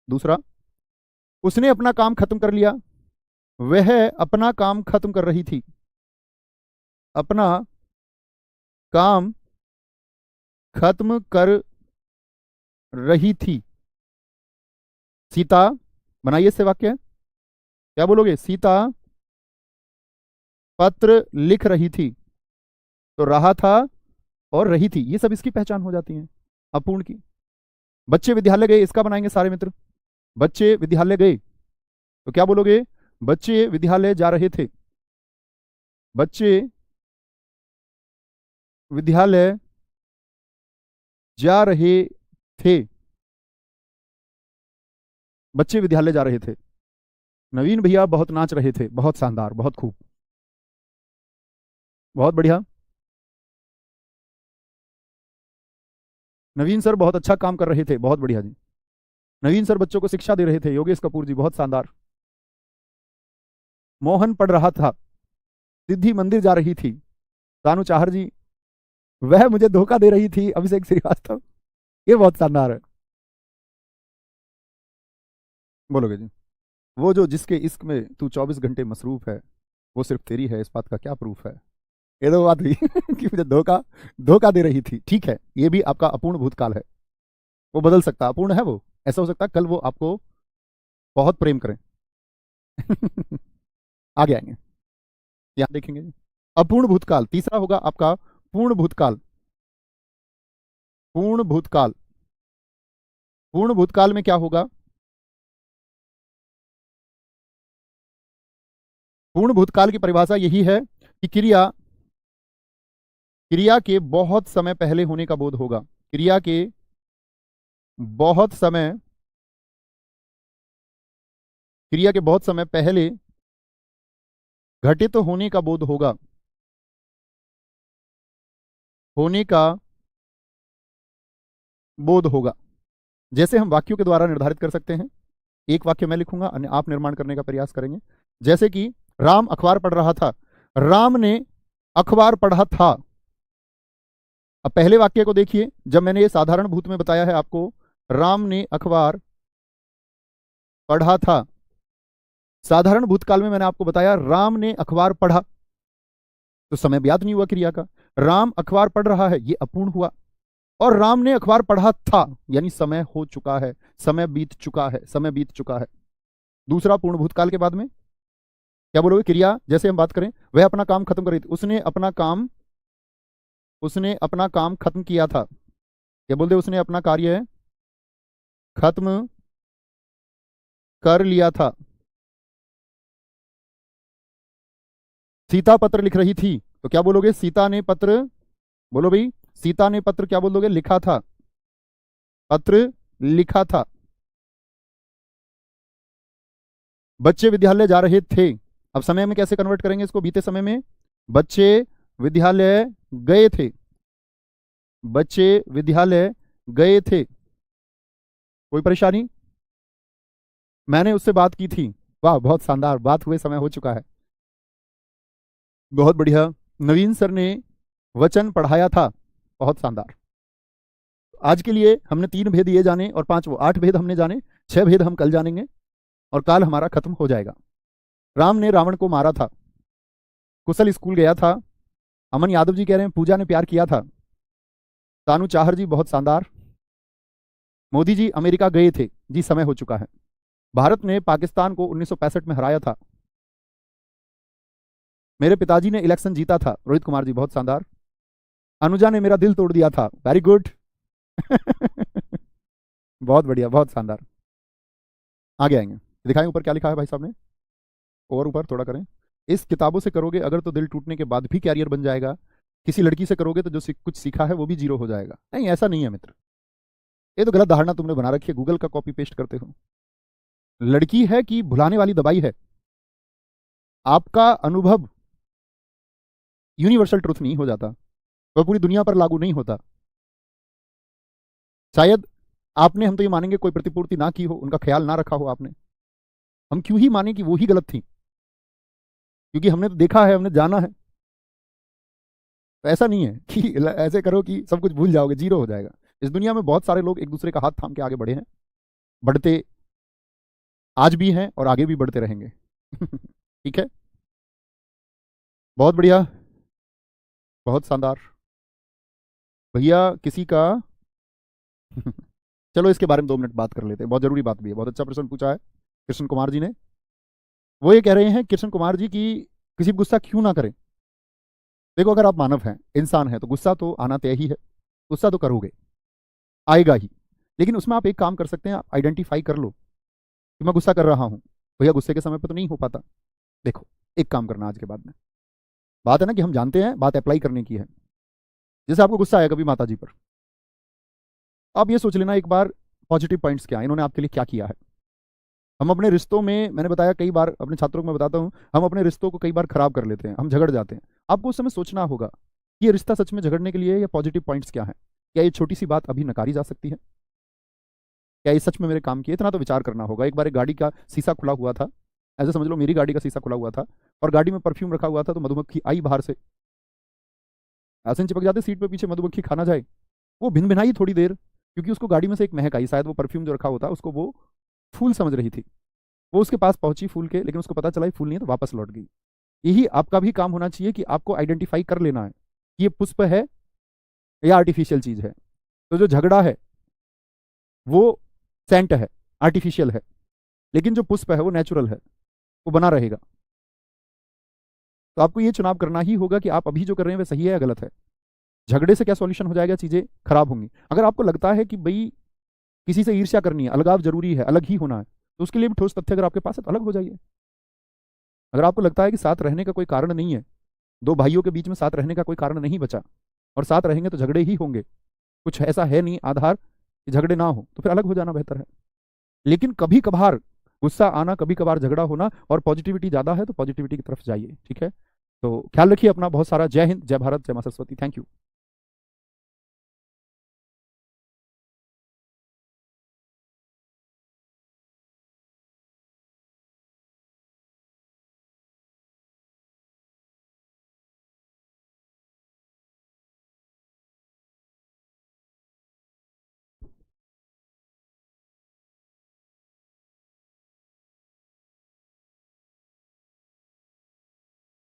दूसरा, उसने अपना काम खत्म कर लिया। वह अपना काम खत्म कर रही थी। अपना काम खत्म कर रही थी। सीता, बनाइए इससे वाक्य, क्या बोलोगे? सीता पत्र लिख रही थी। तो रहा था और रही थी, ये सब इसकी पहचान हो जाती है अपूर्ण की। बच्चे विद्यालय गए, इसका बनाएंगे सारे मित्र। बच्चे विद्यालय गए तो क्या बोलोगे? बच्चे विद्यालय जा रहे थे। बच्चे विद्यालय जा रहे थे। बच्चे विद्यालय जा रहे थे। नवीन भैया बहुत नाच रहे थे। बहुत शानदार, बहुत खूब, बहुत बढ़िया। नवीन सर बहुत अच्छा काम कर रहे थे। बहुत बढ़िया जी। नवीन सर बच्चों को शिक्षा दे रहे थे। योगेश कपूर जी, बहुत शानदार। मोहन पढ़ रहा था। सिद्धि मंदिर जा रही थी। तानु चाहर जी, वह मुझे धोखा दे रही थी। अभिषेक श्रीवास्तव, ये बहुत शानदार है। बोलोगे जी? वो जो जिसके इश्क में तू 24 घंटे मसरूफ है, वो सिर्फ तेरी है, इस बात का क्या प्रूफ है? ये तो बात हुई कि मुझे धोखा धोखा दे रही थी। ठीक है, ये भी आपका अपूर्ण भूतकाल है, वो बदल सकता, अपूर्ण है वो। ऐसा हो सकता है कल वो आपको बहुत प्रेम करें आगे आएंगे, यहां देखेंगे जी। अपूर्ण भूतकाल तीसरा होगा आपका पूर्ण भूतकाल। पूर्ण भूतकाल, पूर्ण भूतकाल में क्या होगा? पूर्ण भूतकाल की परिभाषा यही है कि क्रिया क्रिया के बहुत समय पहले होने का बोध होगा। क्रिया के बहुत समय क्रिया के बहुत समय पहले घटित होने का बोध होगा। होने का बोध होगा। जैसे हम वाक्यों के द्वारा निर्धारित कर सकते हैं। एक वाक्य मैं लिखूंगा, अन्य आप निर्माण करने का प्रयास करेंगे। जैसे कि राम अखबार पढ़ रहा था। राम ने अखबार पढ़ा था। अब पहले वाक्य को देखिए, जब मैंने ये साधारण भूत में बताया है आपको, राम ने अखबार पढ़ा था। साधारण भूतकाल में मैंने आपको बताया राम ने अखबार पढ़ा, तो समय ज्ञात नहीं हुआ क्रिया का। राम अखबार पढ़ रहा है, ये अपूर्ण हुआ। और राम ने अखबार पढ़ा था, यानी समय हो चुका है, समय बीत चुका है, समय बीत चुका है। दूसरा पूर्ण भूतकाल के बाद में क्या बोलोगे? क्रिया, जैसे हम बात करें, वह अपना काम खत्म कर रही थी। उसने अपना काम खत्म किया था। क्या बोलते? उसने अपना कार्य खत्म कर लिया था। सीता पत्र लिख रही थी, तो क्या बोलोगे? सीता ने पत्र, बोलो भाई, सीता ने पत्र क्या बोलोगे? लिखा था। पत्र लिखा था। बच्चे विद्यालय जा रहे थे। अब समय में कैसे कन्वर्ट करेंगे इसको? बीते समय में। बच्चे विद्यालय गए थे। बच्चे विद्यालय गए थे। कोई परेशानी? मैंने उससे बात की थी। वाह, बहुत शानदार, बात हुए समय हो चुका है। बहुत बढ़िया। नवीन सर ने वचन पढ़ाया था। बहुत शानदार। आज के लिए हमने 3 भेद ये जाने और 5 वो, 8 भेद हमने जाने। 6 भेद हम कल जानेंगे और काल हमारा खत्म हो जाएगा। राम ने रावण को मारा था। कुशल स्कूल गया था। अमन यादव जी कह रहे हैं पूजा ने प्यार किया था। तानु चाहर जी, बहुत शानदार। मोदी जी अमेरिका गए थे। जी, समय हो चुका है। भारत ने पाकिस्तान को 1965 में हराया था। मेरे पिताजी ने इलेक्शन जीता था। रोहित कुमार जी, बहुत शानदार। अनुजा ने मेरा दिल तोड़ दिया था। Very good. बहुत बढ़िया, बहुत शानदार। आगे आएंगे, दिखाएं ऊपर क्या लिखा है भाई साहब ने, और ऊपर थोड़ा करें। इस किताबों से करोगे अगर तो दिल टूटने के बाद भी कैरियर बन जाएगा। किसी लड़की से करोगे तो जो कुछ सीखा है वो भी जीरो हो जाएगा। नहीं, ऐसा नहीं है मित्र, ये तो गलत धारणा तुमने बना रखी है, गूगल का कॉपी पेस्ट करते हो। लड़की है कि भुलाने वाली दवाई है। आपका अनुभव यूनिवर्सल ट्रुथ नहीं हो जाता, वह पूरी दुनिया पर लागू नहीं होता। शायद आपने, हम तो ये मानेंगे, कोई प्रतिपूर्ति ना की हो, उनका ख्याल ना रखा हो आपने। हम क्यों ही माने कि वो ही गलत थी? क्योंकि हमने तो देखा है, हमने जाना है। तो ऐसा नहीं है कि ऐसे करो कि सब कुछ भूल जाओगे, जीरो हो जाएगा। इस दुनिया में बहुत सारे लोग एक दूसरे का हाथ थाम के आगे बढ़े हैं, बढ़ते आज भी हैं और आगे भी बढ़ते रहेंगे। ठीक है, बहुत बढ़िया, बहुत शानदार। भैया किसी का चलो इसके बारे में 2 मिनट बात कर लेते हैं, बहुत जरूरी बात भी है। बहुत अच्छा प्रश्न पूछा है कृष्ण कुमार जी ने। वो ये कह रहे हैं कृष्ण कुमार जी की किसी पर गुस्सा क्यों ना करें। देखो, अगर आप मानव हैं, इंसान हैं, तो गुस्सा तो आना तय ही है। गुस्सा तो करोगे, आएगा ही। लेकिन उसमें आप एक काम कर सकते हैं, आप आइडेंटिफाई कर लो कि मैं गुस्सा कर रहा हूं। भैया गुस्से के समय पर तो नहीं हो पाता। देखो, एक काम करना आज के बाद में, बात है ना कि हम जानते हैं, बात अप्लाई करने की है। जैसे आपको गुस्सा आया कभी माता जी पर, आप ये सोच लेना एक बार पॉजिटिव पॉइंट्स क्या है, इन्होंने आपके लिए क्या किया है। हम अपने रिश्तों में, मैंने बताया कई बार, अपने छात्रों को मैं बताता हूं, हम अपने रिश्तों को कई बार खराब कर लेते हैं, हम झगड़ जाते हैं। आपको उस समय सोचना होगा कि ये रिश्ता सच में झगड़ने के लिए है या पॉजिटिव पॉइंट्स क्या है। क्या ये छोटी सी बात अभी नकारी जा सकती है? क्या ये सच में मेरे काम की है? इतना तो विचार करना होगा। एक बार एक गाड़ी का शीशा खुला हुआ था, ऐसे समझ लो मेरी गाड़ी का शीशा खुला हुआ था, और गाड़ी में परफ्यूम रखा हुआ था। तो मधुमक्खी आई बाहर से, ऐसे चिपक जाते सीट पे पीछे, मधुमक्खी खाना जाए। वो भिन भिनाई थोड़ी देर, क्योंकि उसको गाड़ी में से एक महक आई। शायद वो परफ्यूम जो रखा होता उसको वो फूल समझ रही थी। वो उसके पास पहुंची फूल के, लेकिन उसको पता चला ये फूल नहीं है, तो वापस लौट गई। यही आपका भी काम होना चाहिए कि आपको आइडेंटिफाई कर लेना है कि ये पुष्प है या आर्टिफिशियल चीज है। तो जो झगड़ा है वो सेंट है, आर्टिफिशियल है, लेकिन जो पुष्प है वो नेचुरल है, वो बना रहेगा। तो आपको ये चुनाव करना ही होगा कि आप अभी जो कर रहे हैं वह सही है या गलत है। झगड़े से क्या सॉल्यूशन हो जाएगा, चीजें खराब होंगी। अगर आपको लगता है कि भाई किसी से ईर्ष्या करनी है, अलगाव जरूरी है, अलग ही होना है, तो उसके लिए भी ठोस तथ्य अगर आपके पास है तो अलग हो जाइए। अगर आपको लगता है कि साथ रहने का कोई कारण नहीं है, दो भाइयों के बीच में साथ रहने का कोई कारण नहीं बचा, और साथ रहेंगे तो झगड़े ही होंगे, कुछ ऐसा है नहीं आधार कि झगड़े ना हो, तो फिर अलग हो जाना बेहतर है। लेकिन कभी कभार गुस्सा आना, कभी कभार झगड़ा होना, और पॉजिटिविटी ज्यादा है तो पॉजिटिविटी की तरफ जाइए। ठीक है, तो ख्याल रखिए अपना बहुत सारा। जय हिंद, जय भारत, जय मां सरस्वती। Thank you.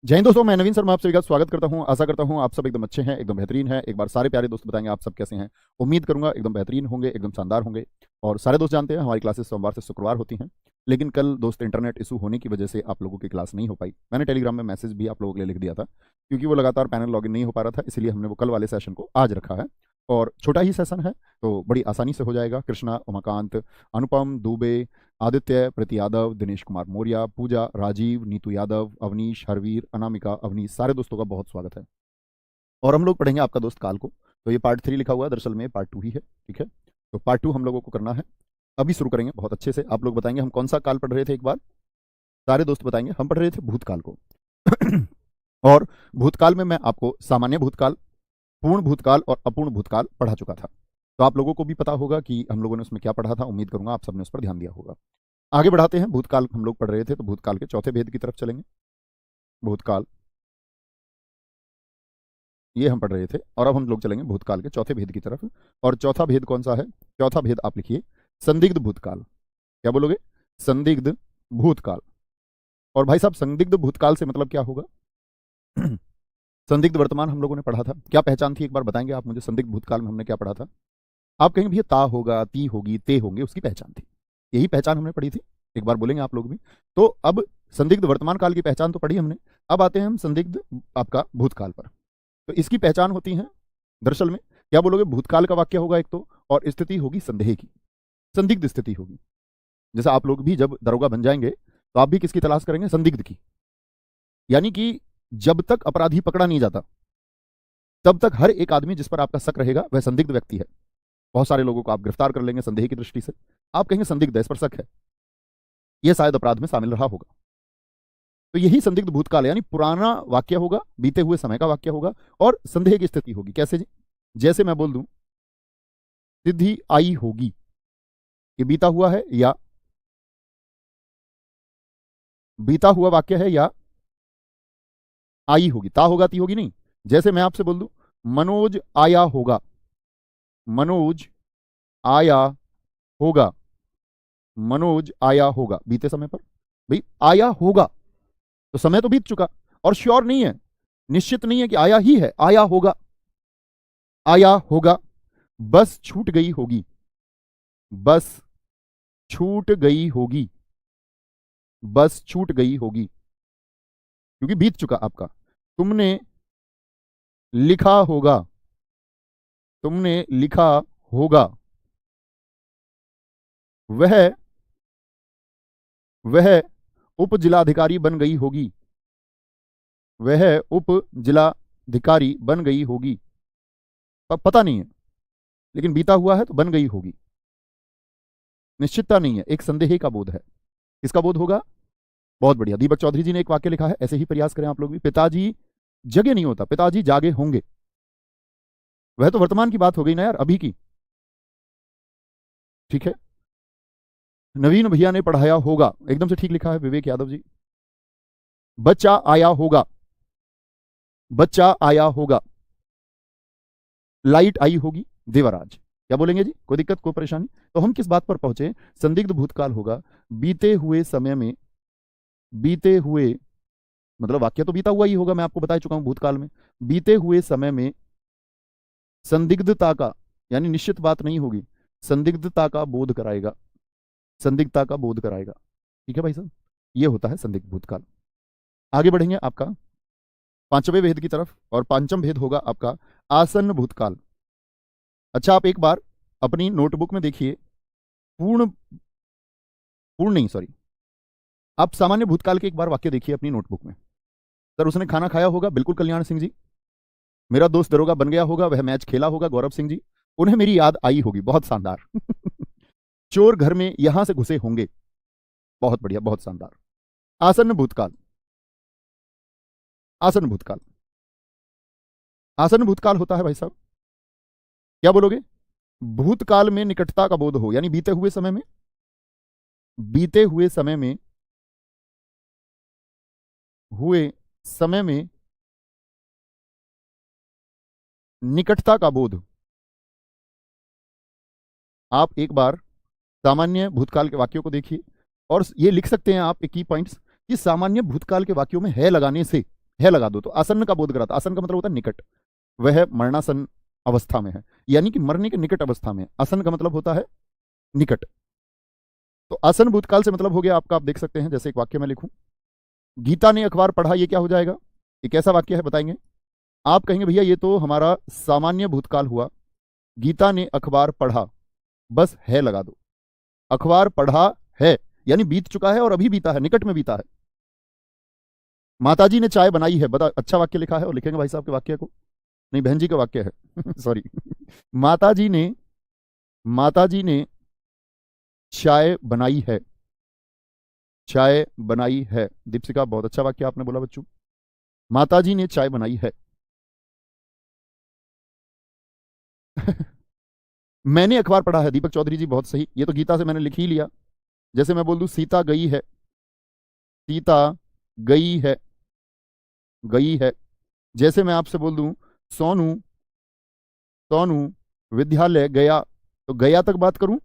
जय हिंद दोस्तों, मैं नवीन शर्मा आप सभी का स्वागत करता हूं। आशा करता हूं आप सब एकदम अच्छे हैं, एकदम बेहतरीन हैं। एक बार सारे प्यारे दोस्त बताएंगे आप सब कैसे हैं। उम्मीद करूंगा एकदम बेहतरीन होंगे, एकदम शानदार होंगे। और सारे दोस्त जानते हैं हमारी क्लासेस सोमवार से शुक्रवार होती हैं, लेकिन कल दोस्त इंटरनेट इशू होने की वजह से आप लोगों की क्लास नहीं हो पाई। मैंने टेलीग्राम में मैसेज भी आप लोगों के लिए लिख दिया था, क्योंकि वो लगातार पैनल लॉगिन नहीं हो पा रहा था, इसलिए हमने वो कल वाले सेशन को आज रखा है। और छोटा ही सेशन है तो बड़ी आसानी से हो जाएगा। कृष्णा, उमाकांत, अनुपम दुबे, आदित्य, प्रति यादव, दिनेश कुमार मौर्य, पूजा, राजीव, नीतू यादव, अवनीश, हरवीर, अनामिका, अवनीश, सारे दोस्तों का बहुत स्वागत है। और हम लोग पढ़ेंगे आपका दोस्त काल को। तो ये पार्ट 3 लिखा हुआ है, दरअसल में पार्ट 2 ही है। ठीक है, तो पार्ट 2 हम लोगों को करना है। अभी शुरू करेंगे बहुत अच्छे से। आप लोग बताएंगे हम कौन सा काल पढ़ रहे थे, एक बार सारे दोस्त बताएंगे। हम पढ़ रहे थे भूतकाल को। और भूतकाल में मैं आपको सामान्य भूतकाल, पूर्ण भूतकाल और अपूर्ण भूतकाल पढ़ा चुका था। तो आप लोगों को भी पता होगा कि हम लोगों ने उसमें क्या पढ़ा था। उम्मीद करूंगा आप सबने उस पर ध्यान दिया होगा। आगे बढ़ाते हैं। भूतकाल हम लोग पढ़ रहे थे, तो भूतकाल के चौथे भेद की तरफ चलेंगे। भूतकाल ये हम पढ़ रहे थे, और अब हम लोग चलेंगे भूतकाल के चौथे भेद की तरफ। और चौथा भेद कौन सा है? चौथा भेद आप लिखिए संदिग्ध भूतकाल। क्या बोलोगे? संदिग्ध भूतकाल। और भाई साहब, संदिग्ध भूतकाल से मतलब क्या होगा? संदिग्ध वर्तमान हम लोगों ने पढ़ा था, क्या पहचान थी एक बार बताएंगे आप मुझे? संदिग्ध भूतकाल में हमने क्या पढ़ा था? आप कहेंगे भैया ता होगा, ती होगी, ते होंगे, उसकी पहचान थी। यही पहचान हमने पढ़ी थी। एक बार बोलेंगे आप लोग भी। तो अब संदिग्ध वर्तमान काल की पहचान तो पढ़ी हमने, अब आते हैं हम संदिग्ध आपका भूतकाल पर। तो इसकी पहचान होती है दरअसल में, क्या बोलोगे, भूतकाल का वाक्य होगा एक तो, और स्थिति होगी संदेह की, संदिग्ध स्थिति होगी। जैसे आप लोग भी जब दरोगा बन जाएंगे तो आप भी किसकी तलाश करेंगे, संदिग्ध की। यानी कि जब तक अपराधी पकड़ा नहीं जाता तब तक हर एक आदमी जिस पर आपका शक रहेगा वह संदिग्ध व्यक्ति है। बहुत सारे लोगों को आप गिरफ्तार कर लेंगे संदेह की दृष्टि से, आप कहेंगे संदिग्ध है, इस पर शक है, यह शायद अपराध में शामिल रहा होगा। तो यही संदिग्ध भूतकाल है, यानी पुराना वाक्य होगा, बीते हुए समय का वाक्य होगा और संदेह की स्थिति होगी। कैसे जी, जैसे मैं बोल दूं सिद्धि आई होगी, ये बीता हुआ है या बीता हुआ वाक्य है या आई होगी, ता होगा ती होगी नहीं। जैसे मैं आपसे बोल दूं मनोज आया होगा, मनोज आया होगा, मनोज आया होगा, बीते समय पर भाई आया होगा, तो समय तो बीत चुका और श्योर नहीं है, निश्चित नहीं है कि आया ही है, आया होगा, आया होगा। बस छूट गई होगी, बस छूट गई होगी, बस छूट गई होगी, क्योंकि बीत चुका आपका। तुमने लिखा होगा, तुमने लिखा होगा, वह उप जिलाधिकारी बन गई होगी, वह उप जिलाधिकारी बन गई होगी। पता नहीं है लेकिन बीता हुआ है तो बन गई होगी, निश्चितता नहीं है, एक संदेह का बोध है। किसका बोध होगा, बहुत बढ़िया, दीपक चौधरी जी ने एक वाक्य लिखा है, ऐसे ही प्रयास करें आप लोग भी। पिताजी जगे नहीं होता, पिताजी जागे होंगे, वह तो वर्तमान की बात हो गई ना यार, अभी की, ठीक है। नवीन भैया ने पढ़ाया होगा, एकदम से ठीक लिखा है विवेक यादव जी। बच्चा आया होगा, बच्चा आया होगा, लाइट आई होगी, देवराज। क्या बोलेंगे जी, कोई दिक्कत कोई परेशानी। तो हम किस बात पर पहुंचे, संदिग्ध भूतकाल होगा, बीते हुए समय में, बीते हुए मतलब वाक्य तो बीता हुआ ही होगा, मैं आपको बता चुका हूं भूतकाल में, बीते हुए समय में संदिग्धता का, यानी निश्चित बात नहीं होगी, संदिग्धता का बोध कराएगा, संदिग्धता का बोध कराएगा। ठीक है भाई साहब, यह होता है संदिग्ध भूतकाल। आगे बढ़ेंगे आपका पांचवें भेद की तरफ, और पांचम भेद होगा आपका आसन्न भूतकाल। अच्छा, आप एक बार अपनी नोटबुक में देखिए, पूर्ण पूर्ण नहीं सॉरी, आप सामान्य भूतकाल के एक बार वाक्य देखिए अपनी नोटबुक में। सर उसने खाना खाया होगा, बिल्कुल कल्याण सिंह जी। मेरा दोस्त दरोगा बन गया होगा, वह मैच खेला होगा, गौरव सिंह जी। उन्हें मेरी याद आई होगी, बहुत शानदार। चोर घर में यहां से घुसे होंगे, बहुत बढ़िया, बहुत शानदार। आसन्न भूतकाल, आसन्न भूतकाल, आसन्न भूतकाल होता है भाई साहब, क्या बोलोगे, भूतकाल में निकटता का बोध हो, यानी बीते हुए समय में, बीते हुए समय में, हुए समय में निकटता का बोध। आप एक बार सामान्य भूतकाल के वाक्यों को देखिए और ये लिख सकते हैं आप एक की पॉइंट्स कि सामान्य भूतकाल के वाक्यों में है लगाने से, है लगा दो तो आसन्न का बोध कराता। आसन्न का मतलब होता है निकट, वह मरणासन अवस्था में है, यानी कि मरने के निकट अवस्था में। आसन्न का मतलब होता है निकट। तो आसन्न भूतकाल से मतलब हो गया आपका, आप देख सकते हैं, जैसे एक वाक्य में लिखूं, गीता ने अखबार पढ़ा, ये क्या हो जाएगा, ये कैसा वाक्य है बताएंगे आप। कहेंगे भैया ये तो हमारा सामान्य भूतकाल हुआ, गीता ने अखबार पढ़ा, बस है लगा दो। अखबार पढ़ा है यानी बीत चुका है और अभी बीता है, निकट में बीता है। माताजी ने चाय बनाई है, बता, अच्छा वाक्य लिखा है, और लिखेंगे भाई साहब के वाक्य को, नहीं बहन जी का वाक्य है सॉरी। माताजी ने, माताजी ने चाय बनाई है, चाय बनाई है। दीपशिका, बहुत अच्छा वाक्य आपने बोला बच्चों, माताजी ने चाय बनाई है। मैंने अखबार पढ़ा है, दीपक चौधरी जी बहुत सही, ये तो गीता से मैंने लिख ही लिया। जैसे मैं बोल दूं सीता गई है, सीता गई है, गई है। जैसे मैं आपसे बोल दूं सोनू, सोनू विद्यालय गया, तो गया तक बात करूं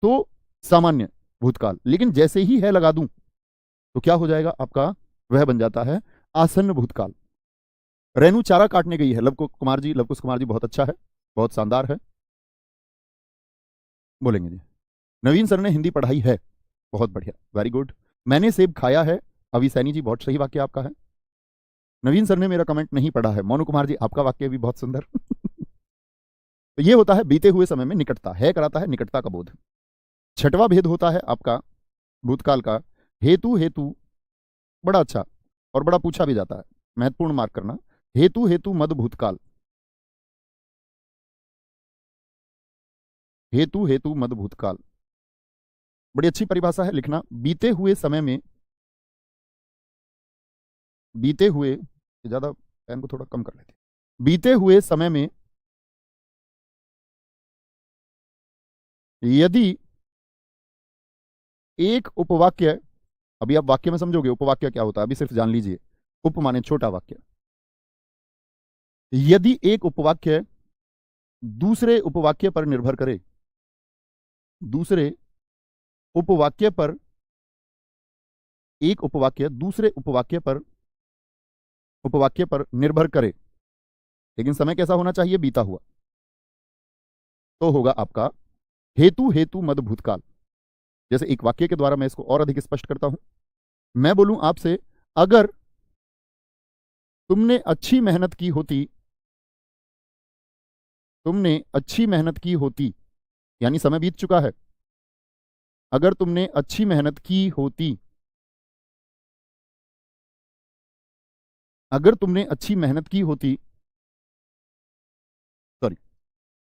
तो सामान्य भूतकाल, लेकिन जैसे ही है लगा दूं तो क्या हो जाएगा आपका, वह बन जाता है आसन्न भूतकाल। रेनू चारा काटने गई है, कुमार जी, लवकुश कुमार जी बहुत अच्छा है, बहुत शानदार है, बोलेंगे जी। नवीन सर ने हिंदी पढ़ाई है, बहुत बढ़िया, वेरी गुड। मैंने सेब खाया है, अभी सैनी जी बहुत सही वाक्य आपका है। नवीन सर ने मेरा कमेंट नहीं पढ़ा है, मोनू कुमार जी आपका वाक्य भी बहुत सुंदर। तो ये होता है बीते हुए समय में निकटता है, कराता है निकटता का बोध। छठवां भेद होता है आपका भूतकाल का, हेतु हेतु, बड़ा अच्छा और बड़ा पूछा भी जाता है, महत्वपूर्ण मार्क करना। हेतु हेतु मद भूतकाल, हेतु हेतु मद भूतकाल, बड़ी अच्छी परिभाषा है, लिखना। बीते हुए समय में, बीते हुए, ज्यादा पेन को थोड़ा कम कर लेते, बीते हुए समय में यदि एक उपवाक्य, अभी आप वाक्य में समझोगे उपवाक्य क्या होता है, अभी सिर्फ जान लीजिए। उप माने छोटा वाक्य, यदि एक उपवाक्य दूसरे उपवाक्य पर निर्भर करे, दूसरे उपवाक्य पर, एक उपवाक्य दूसरे उपवाक्य पर निर्भर करे, लेकिन समय कैसा होना चाहिए, बीता हुआ, तो होगा आपका हेतु हेतु मद भूतकाल। जैसे एक वाक्य के द्वारा मैं इसको और अधिक स्पष्ट करता हूं। मैं बोलूं आपसे, अगर तुमने अच्छी मेहनत की होती, तुमने अच्छी मेहनत की होती, यानी समय बीत चुका है, अगर तुमने अच्छी मेहनत की होती, अगर तुमने अच्छी मेहनत की होती, सॉरी,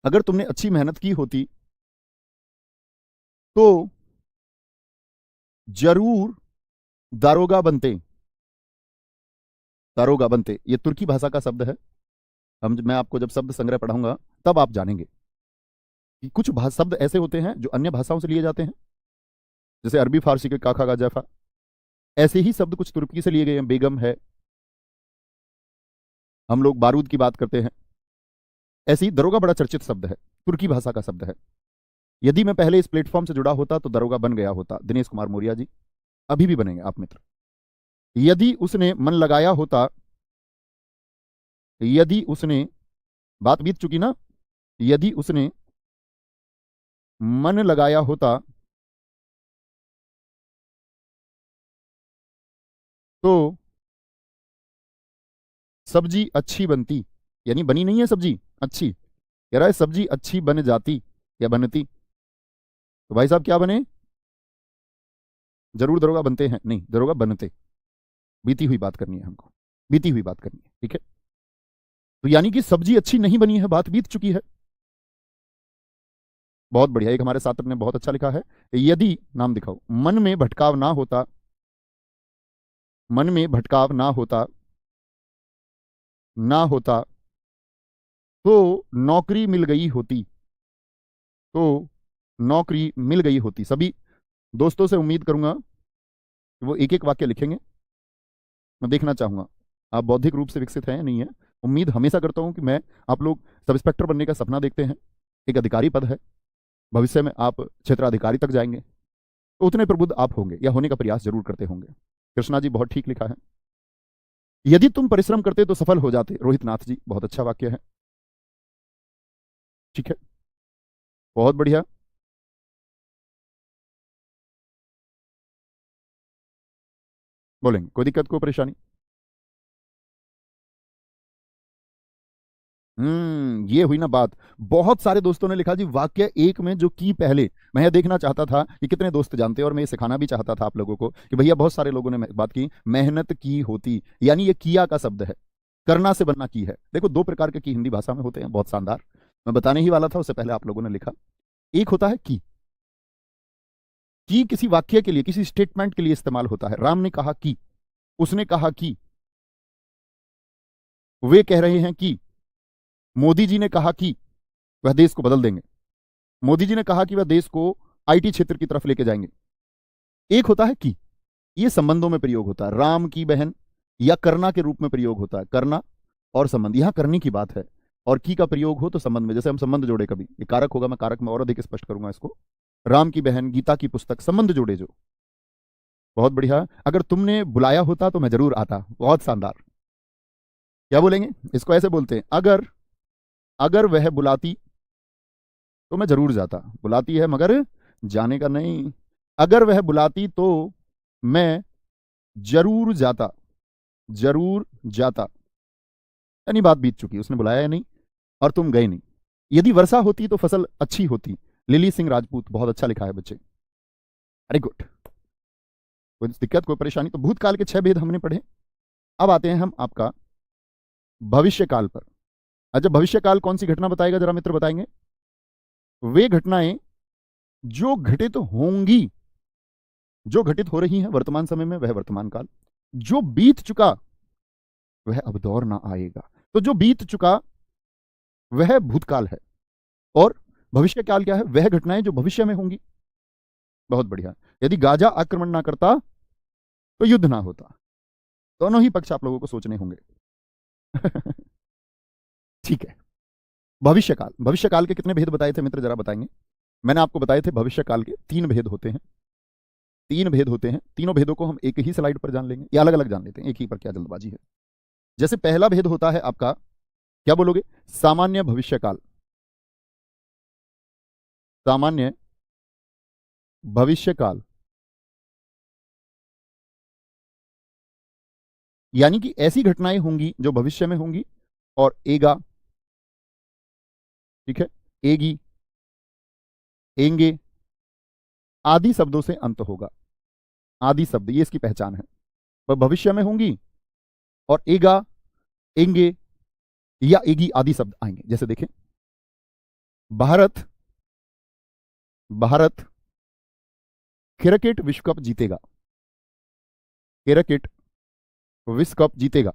अगर तुमने अच्छी मेहनत की होती तो जरूर दारोगा बनते, दारोगा बनते, ये तुर्की भाषा का शब्द है। मैं आपको जब शब्द संग्रह पढ़ाऊंगा तब आप जानेंगे कि कुछ शब्द ऐसे होते हैं जो अन्य भाषाओं से लिए जाते हैं, जैसे अरबी फारसी के काखा का जैफा, ऐसे ही शब्द कुछ तुर्की से लिए गए हैं, बेगम है, हम लोग बारूद की बात करते हैं, ऐसे ही दरोगा बड़ा चर्चित शब्द है, तुर्की भाषा का शब्द है। यदि मैं पहले इस प्लेटफॉर्म से जुड़ा होता तो दरोगा बन गया होता, दिनेश कुमार मौर्य जी, अभी भी बनेंगे आप मित्र। यदि उसने मन लगाया होता, यदि उसने, बात बीत चुकी ना, यदि उसने मन लगाया होता तो सब्जी अच्छी बनती, यानी बनी नहीं है सब्जी अच्छी, कह रहा है सब्जी अच्छी बन जाती या बनती, तो भाई साहब क्या बने, जरूर दरोगा बनते हैं, नहीं दरोगा बनते, बीती हुई बात करनी है हमको, बीती हुई बात करनी है, ठीक है। तो यानी कि सब्जी अच्छी नहीं बनी है, बात बीत चुकी है। बहुत बढ़िया, एक हमारे छात्र ने बहुत अच्छा लिखा है, यदि, नाम दिखाओ, मन में भटकाव ना होता, मन में भटकाव ना होता, ना होता तो नौकरी मिल गई होती, तो नौकरी मिल गई होती। सभी दोस्तों से उम्मीद करूंगा कि वो एक एक वाक्य लिखेंगे, मैं देखना चाहूंगा आप बौद्धिक रूप से विकसित हैं या नहीं है। उम्मीद हमेशा करता हूं कि मैं, आप लोग सब इंस्पेक्टर बनने का सपना देखते हैं, एक अधिकारी पद है, भविष्य में आप क्षेत्राधिकारी तक जाएंगे, तो उतने प्रबुद्ध आप होंगे या होने का प्रयास जरूर करते होंगे। कृष्णा जी बहुत ठीक लिखा है, यदि तुम परिश्रम करते तो सफल हो जाते, रोहित नाथ जी बहुत अच्छा वाक्य है, ठीक है, बहुत बढ़िया। बोलेंगे, कोई दिक्कत कोई परेशानी? ये हुई ना बात। बहुत सारे दोस्तों ने लिखा जी वाक्य एक में जो की पहले, मैं यह देखना चाहता था कि कितने दोस्त जानते हैं, और मैं ये सिखाना भी चाहता था आप लोगों को कि भैया बहुत सारे लोगों ने बात की, मेहनत की होती, यानी ये किया का शब्द है, करना से बनना की है। देखो दो प्रकार के की हिंदी भाषा में होते हैं, बहुत शानदार, मैं बताने ही वाला था, उससे पहले आप लोगों ने लिखा। एक होता है की किसी वाक्य के लिए, किसी स्टेटमेंट के लिए इस्तेमाल होता है। राम ने कहा कि, उसने कहा कि, वे कह रहे हैं कि, मोदी जी ने कहा कि वह देश को बदल देंगे, मोदी जी ने कहा कि वह देश को आईटी क्षेत्र की तरफ लेके जाएंगे। एक होता है कि, ये संबंधों में प्रयोग होता है, राम की बहन, या करना के रूप में प्रयोग होता है, करना और संबंध, यहां करने की बात है, और की का प्रयोग हो तो संबंध में, जैसे हम संबंध जोड़े, कभी ये कारक होगा, मैं कारक में और अधिक स्पष्ट करूंगा इसको, राम की बहन, गीता की पुस्तक, संबंध जोड़े जो, बहुत बढ़िया। अगर तुमने बुलाया होता तो मैं जरूर आता, बहुत शानदार। क्या बोलेंगे इसको, ऐसे बोलते हैं, अगर, अगर वह बुलाती तो मैं जरूर जाता, बुलाती है मगर जाने का नहीं, अगर वह बुलाती तो मैं जरूर जाता, जरूर जाता। यानी बात बीत चुकी, उसने बुलाया या नहीं और तुम गए नहीं। यदि वर्षा होती तो फसल अच्छी होती। लिली सिंह राजपूत, बहुत अच्छा लिखा है बच्चे, वेरी गुड। कोई दिक्कत, कोई परेशानी? तो भूतकाल के 6 भेद हमने पढ़े। अब आते हैं हम आपका भविष्यकाल पर। अच्छा, भविष्यकाल कौन सी घटना बताएगा जरा मित्र, बताएंगे? वे घटनाएं जो घटित होंगी, जो घटित हो रही हैं वर्तमान समय में, वह वर्तमान काल। जो बीत चुका वह अब दौर ना आएगा। तो जो बीत चुका वह भूतकाल है, और भविष्यकाल क्या है? वह घटनाएं जो भविष्य में होंगी। बहुत बढ़िया। यदि गाजा आक्रमण ना करता तो युद्ध ना होता। दोनों ही पक्ष आप लोगों को सोचने होंगे। ठीक है। भविष्यकाल, भविष्यकाल के कितने भेद बताए थे मित्र, जरा बताएंगे? मैंने आपको बताए थे भविष्यकाल के 3 भेद होते हैं। 3 भेद होते हैं। तीनों भेदों को हम एक ही स्लाइड पर जान लेंगे या अलग अलग जान लेते हैं, एक ही पर क्या जल्दबाजी है। जैसे पहला भेद होता है आपका, क्या बोलोगे? सामान्य भविष्यकाल। सामान्य भविष्यकाल यानी कि ऐसी घटनाएं होंगी जो भविष्य में होंगी, और एगा, ठीक है, एगी, एंगे आदि शब्दों से अंत होगा। आदि शब्द, ये इसकी पहचान है। वह भविष्य में होंगी और एगा, एंगे या एगी आदि शब्द आएंगे। जैसे देखें, भारत, भारत क्रिकेट विश्व कप जीतेगा। क्रिकेट विश्व कप जीतेगा,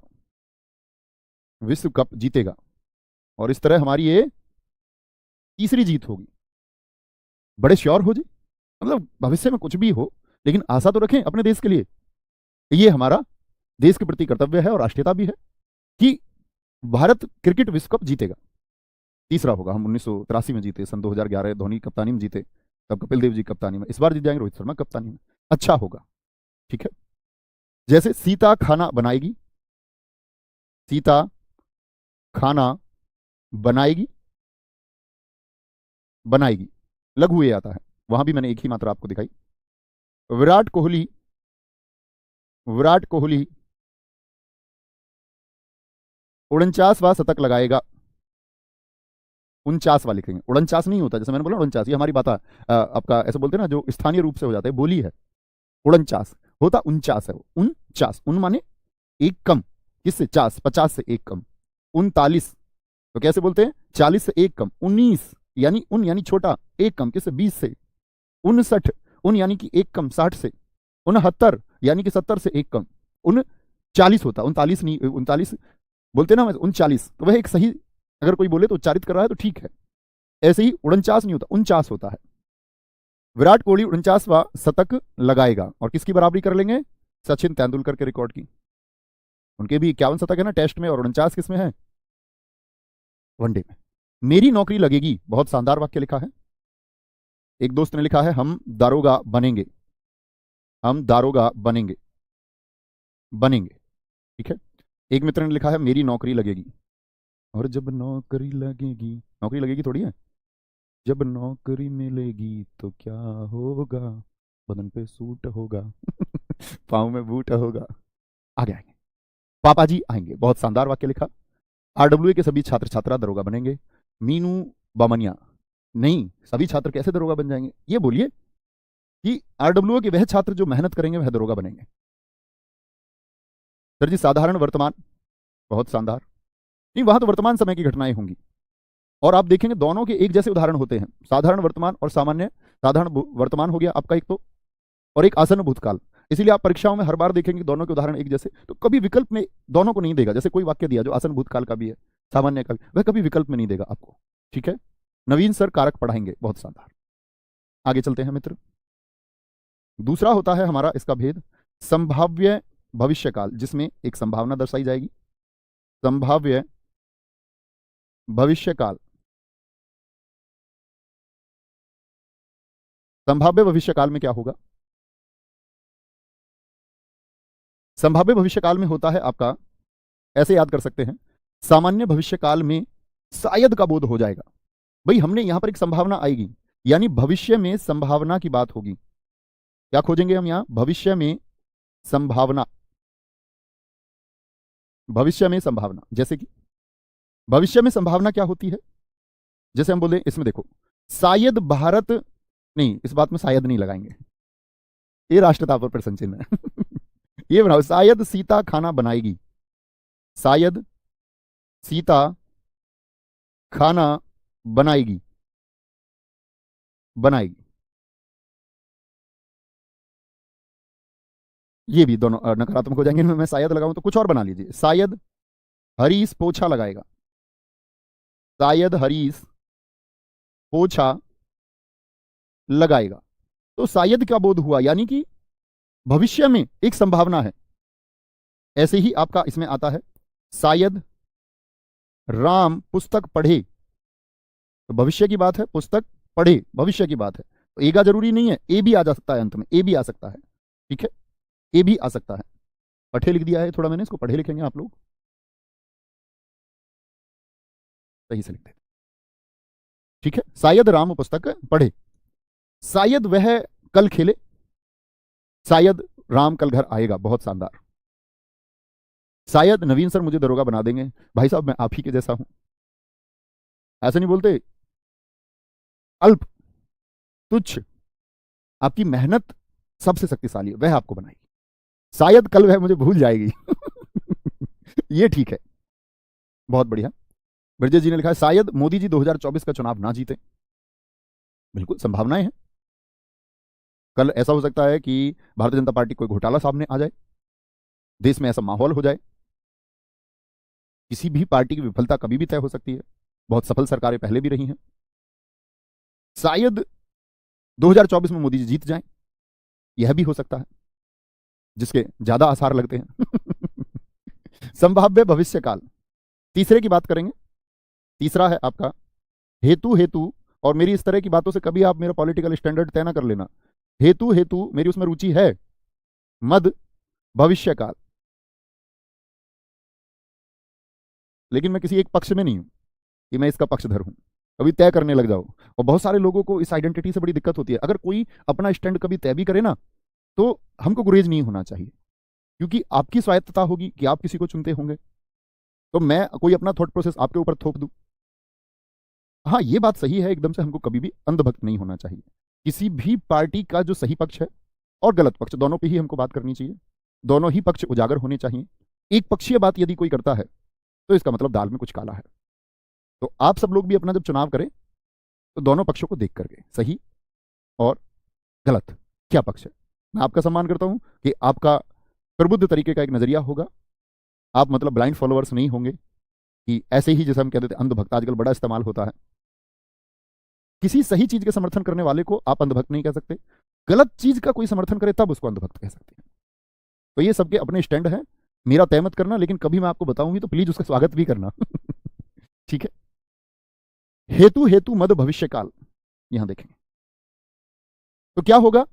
विश्व कप जीतेगा। और इस तरह हमारी ये तीसरी जीत होगी। बड़े श्योर हो जी, मतलब भविष्य में कुछ भी हो लेकिन आशा तो रखें अपने देश के लिए। ये हमारा देश के प्रति कर्तव्य है और राष्ट्रीयता भी है कि भारत क्रिकेट विश्व कप जीतेगा। तीसरा होगा, हम 1983 में जीते, सन 2011 धोनी कप्तानी में जीते, तब कपिल देव जी कप्तानी में। इस बार जीत जाएंगे रोहित शर्मा कप्तानी में, अच्छा होगा। ठीक है। जैसे सीता खाना बनाएगी, सीता खाना बनाएगी, बनाएगी लघु ए आता है, वहां भी मैंने एक ही मात्रा आपको दिखाई। विराट कोहली, विराट कोहली 49वां शतक लगाएगा। 49वां लिखेंगे, 49 नहीं होता, जैसे मैंने बोला 49, ये हमारी बात आपका ऐसे बोलते हैं ना, जो स्थानीय रूप से हो जाता है, बोली है। 49 होता 49 है वो, 49, उन माने एक कम, किससे? 50 से एक कम। 39 तो कैसे बोलते हैं? 40 से एक कम। 19 यानी उन यानी छोटा, एक कम, किससे? 20 से। 59 उन यानी कि एक कम, 60 से। 69 यानी कि 70 से एक कम। 39 होता, 39 नहीं, 39 बोलते ना 39, तो वह एक सही, अगर कोई बोले तो उच्चारित कर रहा है तो ठीक है। ऐसे ही 49 नहीं होता, 49 होता है। विराट कोहली 49वां शतक लगाएगा, और किसकी बराबरी कर लेंगे? सचिन तेंदुलकर के रिकॉर्ड की। उनके भी 51 शतक है ना टेस्ट में, और 49 किसमें है? वनडे में। मेरी नौकरी लगेगी, बहुत शानदार वाक्य लिखा है। एक दोस्त ने लिखा है, हम दारोगा बनेंगे, हम दारोगा बनेंगे, बनेंगे। ठीक है। एक मित्र ने लिखा है, मेरी नौकरी लगेगी। और जब नौकरी लगेगी, नौकरी लगेगी थोड़ी है, जब नौकरी मिलेगी तो क्या होगा? बदन पे सूट होगा, पाँव में बूट होगा। आगे आएंगे, पापा जी आएंगे, बहुत शानदार वाक्य लिखा। आरडब्ल्यूए के सभी छात्र छात्रा दरोगा बनेंगे। मीनू बामनिया, नहीं, सभी छात्र कैसे दरोगा बन जाएंगे? ये बोलिए कि आरडब्ल्यूए के वह छात्र जो मेहनत करेंगे वह दरोगा बनेंगे। सर जी साधारण वर्तमान, बहुत शानदार। नहीं, वहां तो वर्तमान समय की घटनाएं होंगी, और आप देखेंगे दोनों के एक जैसे उदाहरण होते हैं, साधारण वर्तमान और सामान्य। साधारण वर्तमान हो गया आपका एक तो, और एक आसन्न भूतकाल। इसीलिए आप परीक्षाओं में हर बार देखेंगे दोनों के उदाहरण एक जैसे, तो कभी विकल्प में दोनों को नहीं देगा। जैसे कोई वाक्य दिया जो आसन्न भूतकाल का भी है, सामान्य का भी, वह कभी विकल्प में नहीं देगा आपको। ठीक है। नवीन सर कारक पढ़ाएंगे, बहुत शानदार। आगे चलते हैं मित्र। दूसरा होता है हमारा इसका भेद, संभाव्य भविष्यकाल, जिसमें एक संभावना दर्शाई जाएगी। संभाव्य भविष्यकाल, संभाव्य भविष्यकाल में क्या होगा? संभाव्य भविष्यकाल में होता है आपका, ऐसे याद कर सकते हैं, सामान्य भविष्यकाल में शायद का बोध हो जाएगा। भाई हमने यहां पर एक संभावना आएगी, यानी भविष्य में संभावना की बात होगी। क्या खोजेंगे हम यहां? भविष्य में संभावना। भविष्य में संभावना, जैसे कि भविष्य में संभावना क्या होती है? जैसे हम बोले, इसमें देखो, शायद भारत, नहीं, इस बात में शायद नहीं लगाएंगे, ये राष्ट्रता पर प्रश्न चिन्ह है। ये बनाओ, शायद सीता खाना बनाएगी। शायद सीता खाना बनाएगी। बनाएगी, ये भी दोनों नकारात्मक हो जाएंगे। मैं शायद लगाऊं तो कुछ और बना लीजिए। शायद हरीश पोछा लगाएगा। शायद हरीश पोछा लगाएगा। तो शायद क्या बोध हुआ? यानी कि भविष्य में एक संभावना है। ऐसे ही आपका इसमें आता है, शायद राम पुस्तक पढ़े। तो भविष्य की बात है, पुस्तक पढ़े भविष्य की बात है, तो एगा जरूरी नहीं है, ए भी आ जा सकता है, अंत में ए भी आ सकता है। ठीक है, ए भी आ सकता है। पढ़े लिख दिया है थोड़ा मैंने, इसको पढ़े लिखेंगे आप लोग, सही से लिख देते। ठीक है, शायद राम पुस्तक पढ़े। शायद वह कल खेले। शायद राम कल घर आएगा, बहुत शानदार। शायद नवीन सर मुझे दरोगा बना देंगे। भाई साहब, मैं आप ही के जैसा हूं, ऐसा नहीं बोलते। अल्प, तुच्छ, आपकी मेहनत सबसे शक्तिशाली है, वह आपको बनाएगी। शायद कल वह मुझे भूल जाएगी। ये ठीक है, बहुत बढ़िया। ब्रजेश जी ने लिखा है, शायद मोदी जी 2024 का चुनाव ना जीते। बिल्कुल संभावनाएं हैं। कल ऐसा हो सकता है कि भारतीय जनता पार्टी कोई घोटाला सामने आ जाए, देश में ऐसा माहौल हो जाए। किसी भी पार्टी की विफलता कभी भी तय हो सकती है, बहुत सफल सरकारें पहले भी रही हैं। शायद 2024 में मोदी जी जीत जाएं, यह भी हो सकता है, जिसके ज्यादा आसार लगते हैं। संभाव्य भविष्य काल, तीसरे की बात करेंगे। तीसरा है आपका हेतु। हेतु, और मेरी इस तरह की बातों से कभी आप मेरा पॉलिटिकल स्टैंडर्ड तय ना कर लेना। हेतु, हेतु मेरी उसमें रुचि है। मद भविष्य काल, लेकिन मैं किसी एक पक्ष में नहीं हूं कि मैं इसका पक्षधर हूं। कभी तय करने लग जाओ, और बहुत सारे लोगों को इस आइडेंटिटी से बड़ी दिक्कत होती है। अगर कोई अपना स्टैंड कभी तय भी करे ना, तो हमको गुरेज नहीं होना चाहिए, क्योंकि आपकी स्वायत्तता होगी कि आप किसी को चुनते होंगे। तो मैं कोई अपना थॉट प्रोसेस आपके ऊपर थोप दूं? हाँ, ये बात सही है, एकदम से हमको कभी भी अंधभक्त नहीं होना चाहिए। किसी भी पार्टी का जो सही पक्ष है और गलत पक्ष, दोनों पे ही हमको बात करनी चाहिए। दोनों ही पक्ष उजागर होने चाहिए। एक पक्षीय बात यदि कोई करता है, तो इसका मतलब दाल में कुछ काला है। तो आप सब लोग भी अपना जब चुनाव करें, तो दोनों पक्षों को देख करके, सही और गलत क्या पक्ष है। मैं आपका सम्मान करता हूं कि आपका प्रबुद्ध तरीके का एक नजरिया होगा। आप मतलब ब्लाइंड फॉलोअर्स नहीं होंगे कि ऐसे ही, जैसे हम कहते थे अंधभक्त आजकल बड़ा इस्तेमाल होता है। किसी सही चीज के समर्थन करने वाले को आप अंधभक्त नहीं कह सकते, गलत चीज का कोई समर्थन करे तब उसको अंधभक्त कह सकते हैं। तो ये सबके अपने स्टैंड है, मेरा तय मत करना, लेकिन कभी मैं आपको बताऊंगी तो प्लीज उसका स्वागत भी करना। ठीक है। हेतु, हेतु मद भविष्य काल, यहां देखेंगे तो क्या होगा।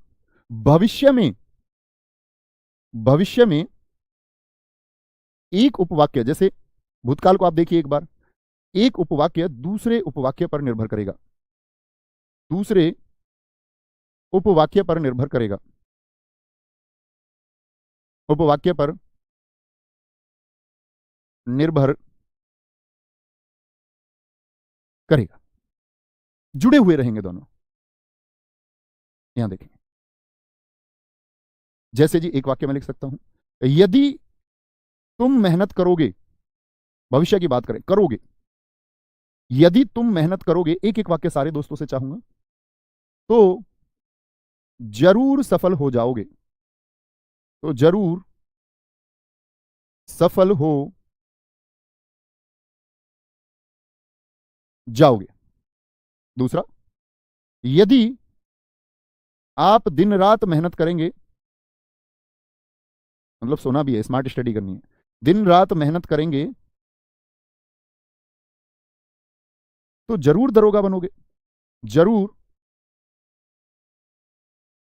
भविष्य में, भविष्य में एक उपवाक्य, जैसे भूतकाल को आप देखिए एक बार, एक उपवाक्य दूसरे उपवाक्य पर निर्भर करेगा। दूसरे उपवाक्य पर निर्भर करेगा। उपवाक्य पर निर्भर करेगा, जुड़े हुए रहेंगे दोनों। यहां देखें, जैसे जी एक वाक्य में लिख सकता हूं, यदि तुम मेहनत करोगे, भविष्य की बात करें, करोगे, यदि तुम मेहनत करोगे, एक एक वाक्य सारे दोस्तों से चाहूंगा, तो जरूर सफल हो जाओगे। तो जरूर सफल हो जाओगे। दूसरा, यदि आप दिन रात मेहनत करेंगे, मतलब सोना भी है, स्मार्ट स्टडी करनी है, दिन रात मेहनत करेंगे तो जरूर दरोगा बनोगे। जरूर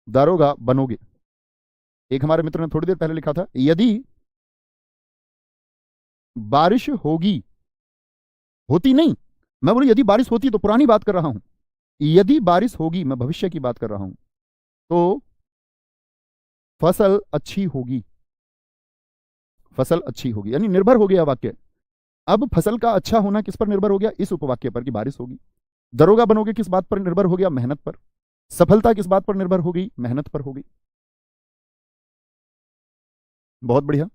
दरोगा बनोगे। एक हमारे मित्र ने थोड़ी देर पहले लिखा था, यदि बारिश होगी, होती नहीं, मैं बोलूं यदि बारिश होती, तो पुरानी बात कर रहा हूं, यदि बारिश होगी, मैं भविष्य की बात कर रहा हूं, तो फसल अच्छी होगी। फसल अच्छी होगी यानी निर्भर हो गया वाक्य। अब फसल का अच्छा होना किस पर निर्भर हो गया? इस उपवाक्य पर कि बारिश होगी। दरोगा बनोगे किस बात पर निर्भर हो गया? मेहनत पर। सफलता किस बात पर निर्भर हो गई? मेहनत पर हो गई। बहुत बढ़िया।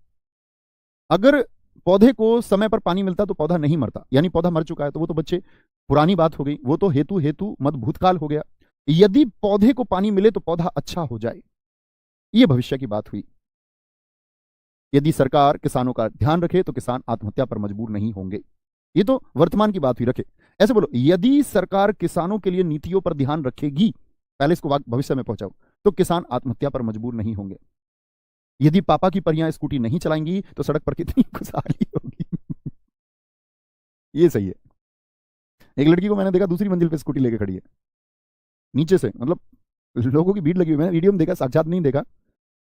अगर पौधे को समय पर पानी मिलता तो पौधा नहीं मरता, यानी पौधा मर चुका है तो वो तो बच्चे पुरानी बात हो गई, वो तो हेतु हेतु मत भूतकाल हो गया। यदि पौधे को पानी मिले तो पौधा अच्छा हो जाए, ये भविष्य की बात हुई। यदि सरकार किसानों का ध्यान रखे तो किसान आत्महत्या पर मजबूर नहीं होंगे, ये तो वर्तमान की बात हुई। रखे ऐसे बोलो, यदि सरकार किसानों के लिए नीतियों पर ध्यान रखेगी, पहले इसको भविष्य में पहुंचाओ, तो किसान आत्महत्या पर मजबूर नहीं होंगे। यदि पापा की परियां स्कूटी नहीं चलाएंगी तो सड़क पर कितनी खुशहाली होगी। ये सही है। एक लड़की को मैंने देखा दूसरी मंजिल पे स्कूटी लेके खड़ी है, नीचे से, मतलब लोगों की भीड़ लगी हुई। मैंने वीडियो में देखा, साक्षात नहीं देखा।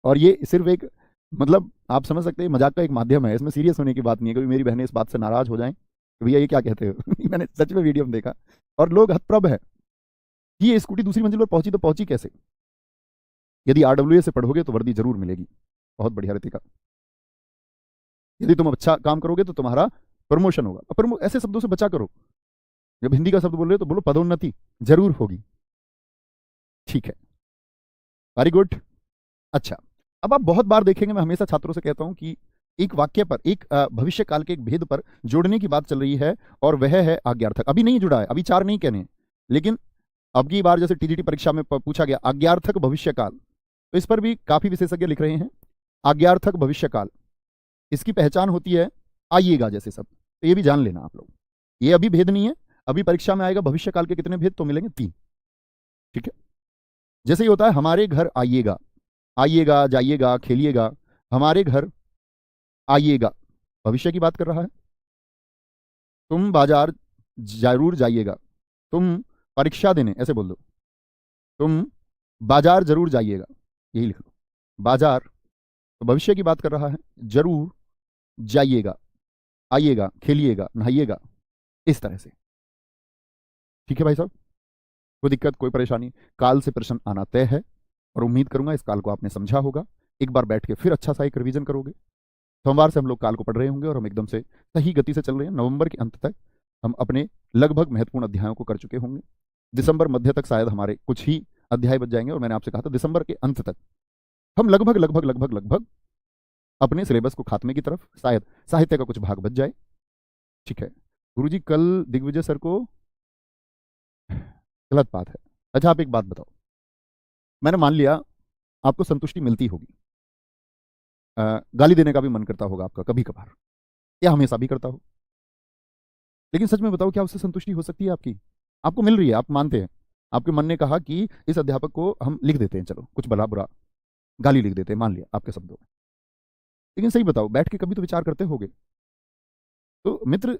और ये सिर्फ एक, मतलब आप समझ सकते हैं, मजाक का एक माध्यम है, इसमें सीरियस होने की बात नहीं है। कभी मेरी बहनें इस बात से नाराज हो जाएं कि भैया ये क्या कहते हो। मैंने सच में वीडियो में देखा और लोग हतप्रभ है कि ये स्कूटी दूसरी मंजिल पर पहुंची तो पहुंची कैसे। यदि RWA से पढ़ोगे तो वर्दी जरूर मिलेगी। बहुत बढ़िया रितिका। यदि तुम अच्छा काम करोगे तो तुम्हारा प्रमोशन होगा। ऐसे शब्दों से बचा करो। जब हिंदी का शब्द बोल रहे हो तो बोलो पदोन्नति जरूर होगी। ठीक है, वेरी गुड। अच्छा, अब आप बहुत बार देखेंगे, मैं हमेशा छात्रों से कहता हूं कि एक वाक्य पर, एक भविष्य काल के एक भेद पर जोड़ने की बात चल रही है, और वह है आज्ञार्थक। अभी नहीं जुड़ा है, अभी 4 नहीं कहने, लेकिन अब की बार जैसे TGT परीक्षा में पूछा गया आज्ञार्थक भविष्य काल, तो इस पर भी काफी विशेषज्ञ लिख रहे हैं। आज्ञार्थक भविष्य काल, इसकी पहचान होती है आइएगा जैसे सब, तो ये भी जान लेना आप लोग। ये अभी भेद नहीं है, अभी परीक्षा में आएगा भविष्य काल के कितने भेद, तो मिलेंगे 3। ठीक है, जैसे ही होता है हमारे घर आइएगा, आइएगा, जाइएगा, खेलिएगा, हमारे घर आइएगा, भविष्य की बात कर रहा है। तुम बाजार जरूर जाइएगा, तुम परीक्षा देने, ऐसे बोल दो, तुम बाजार जरूर जाइएगा, यही लिख लो। बाजार तो भविष्य की बात कर रहा है, जरूर जाइएगा, आइएगा, खेलिएगा, नहाइएगा, इस तरह से। ठीक है भाई साहब, कोई दिक्कत, कोई परेशानी? काल से प्रश्न आना तय है, और उम्मीद करूंगा इस काल को आपने समझा होगा। एक बार बैठ के फिर अच्छा सा एक रिवीजन करोगे। सोमवार से हम लोग काल को पढ़ रहे होंगे और हम एकदम से सही गति से चल रहे हैं। नवंबर के अंत तक हम अपने लगभग महत्वपूर्ण अध्यायों को कर चुके होंगे। दिसंबर मध्य तक शायद हमारे कुछ ही अध्याय बच जाएंगे, और मैंने आपसे कहा था दिसंबर के अंत तक हम लगभग लगभग लगभग लगभग अपने सिलेबस को खात्मे की तरफ, शायद साहित्य का कुछ भाग बच जाए। ठीक है गुरुजी, कल दिग्विजय सर को, गलत बात है। अच्छा आप एक बात बताओ, मैंने मान लिया आपको संतुष्टि मिलती होगी, गाली देने का भी मन करता होगा आपका कभी कभार, या हमेशा भी करता हो, लेकिन सच में बताओ क्या उससे संतुष्टि हो सकती है आपकी? आपको मिल रही है, आप मानते हैं, आपके मन ने कहा कि इस अध्यापक को हम लिख देते हैं, चलो कुछ भला बुरा गाली लिख देते हैं, मान लिया आपके शब्दों में, लेकिन सही बताओ बैठ के कभी तो विचार करते होगे। तो मित्र,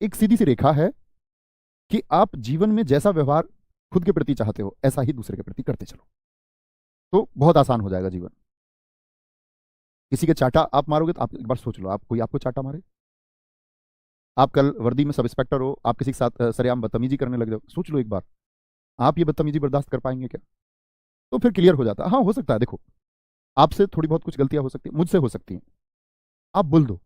एक सीधी सी रेखा है कि आप जीवन में जैसा व्यवहार खुद के प्रति चाहते हो ऐसा ही दूसरे के प्रति करते चलो, तो बहुत आसान हो जाएगा जीवन। किसी के चाटा आप मारोगे तो आप एक बार सोच लो, आप कोई आपको चाटा मारे, आप कल वर्दी में सब इंस्पेक्टर हो, आप किसी के साथ सरेआम बदतमीजी करने लग जाओ, सोच लो एक बार, आप ये बदतमीजी बर्दाश्त कर पाएंगे क्या? तो फिर क्लियर हो जाता है। हाँ हो सकता है, देखो आपसे थोड़ी बहुत कुछ गलतियां हो सकती है, मुझसे हो सकती हैं, आप बोल दो।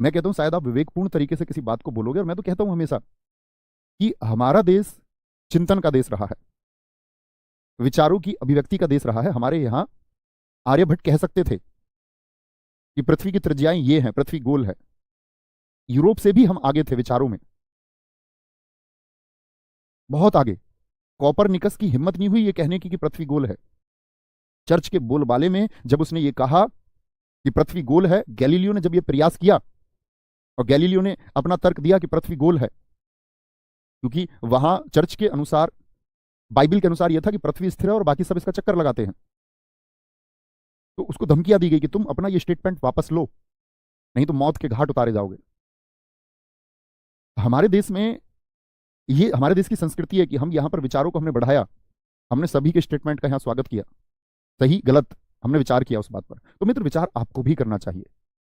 मैं कहता हूं शायद आप विवेकपूर्ण तरीके से किसी बात को बोलोगे, और मैं तो कहता हूं हमेशा कि हमारा देश चिंतन का देश रहा है, विचारों की अभिव्यक्ति का देश रहा है। हमारे यहां आर्यभट्ट कह सकते थे कि पृथ्वी की त्रिज्याएं ये हैं, पृथ्वी गोल है। यूरोप से भी हम आगे थे विचारों में, बहुत आगे। कॉपरनिकस की हिम्मत नहीं हुई ये कहने की कि पृथ्वी गोल है। चर्च के बोलबाले में जब उसने ये कहा कि पृथ्वी गोल है, गैलीलियो ने जब ये प्रयास किया, और गैलीलियो ने अपना तर्क दिया कि पृथ्वी गोल है, क्योंकि वहां चर्च के अनुसार, बाइबल के अनुसार यह था कि पृथ्वी स्थिर है और बाकी सब इसका चक्कर लगाते हैं, तो उसको धमकियां दी गई कि तुम अपना ये स्टेटमेंट वापस लो, नहीं तो मौत के घाट उतारे जाओगे। हमारे देश में ये, हमारे देश की संस्कृति है कि हम यहां पर विचारों को हमने बढ़ाया, हमने सभी के स्टेटमेंट का यहां स्वागत किया, सही गलत हमने विचार किया उस बात पर। तो मित्र, विचार आपको भी करना चाहिए,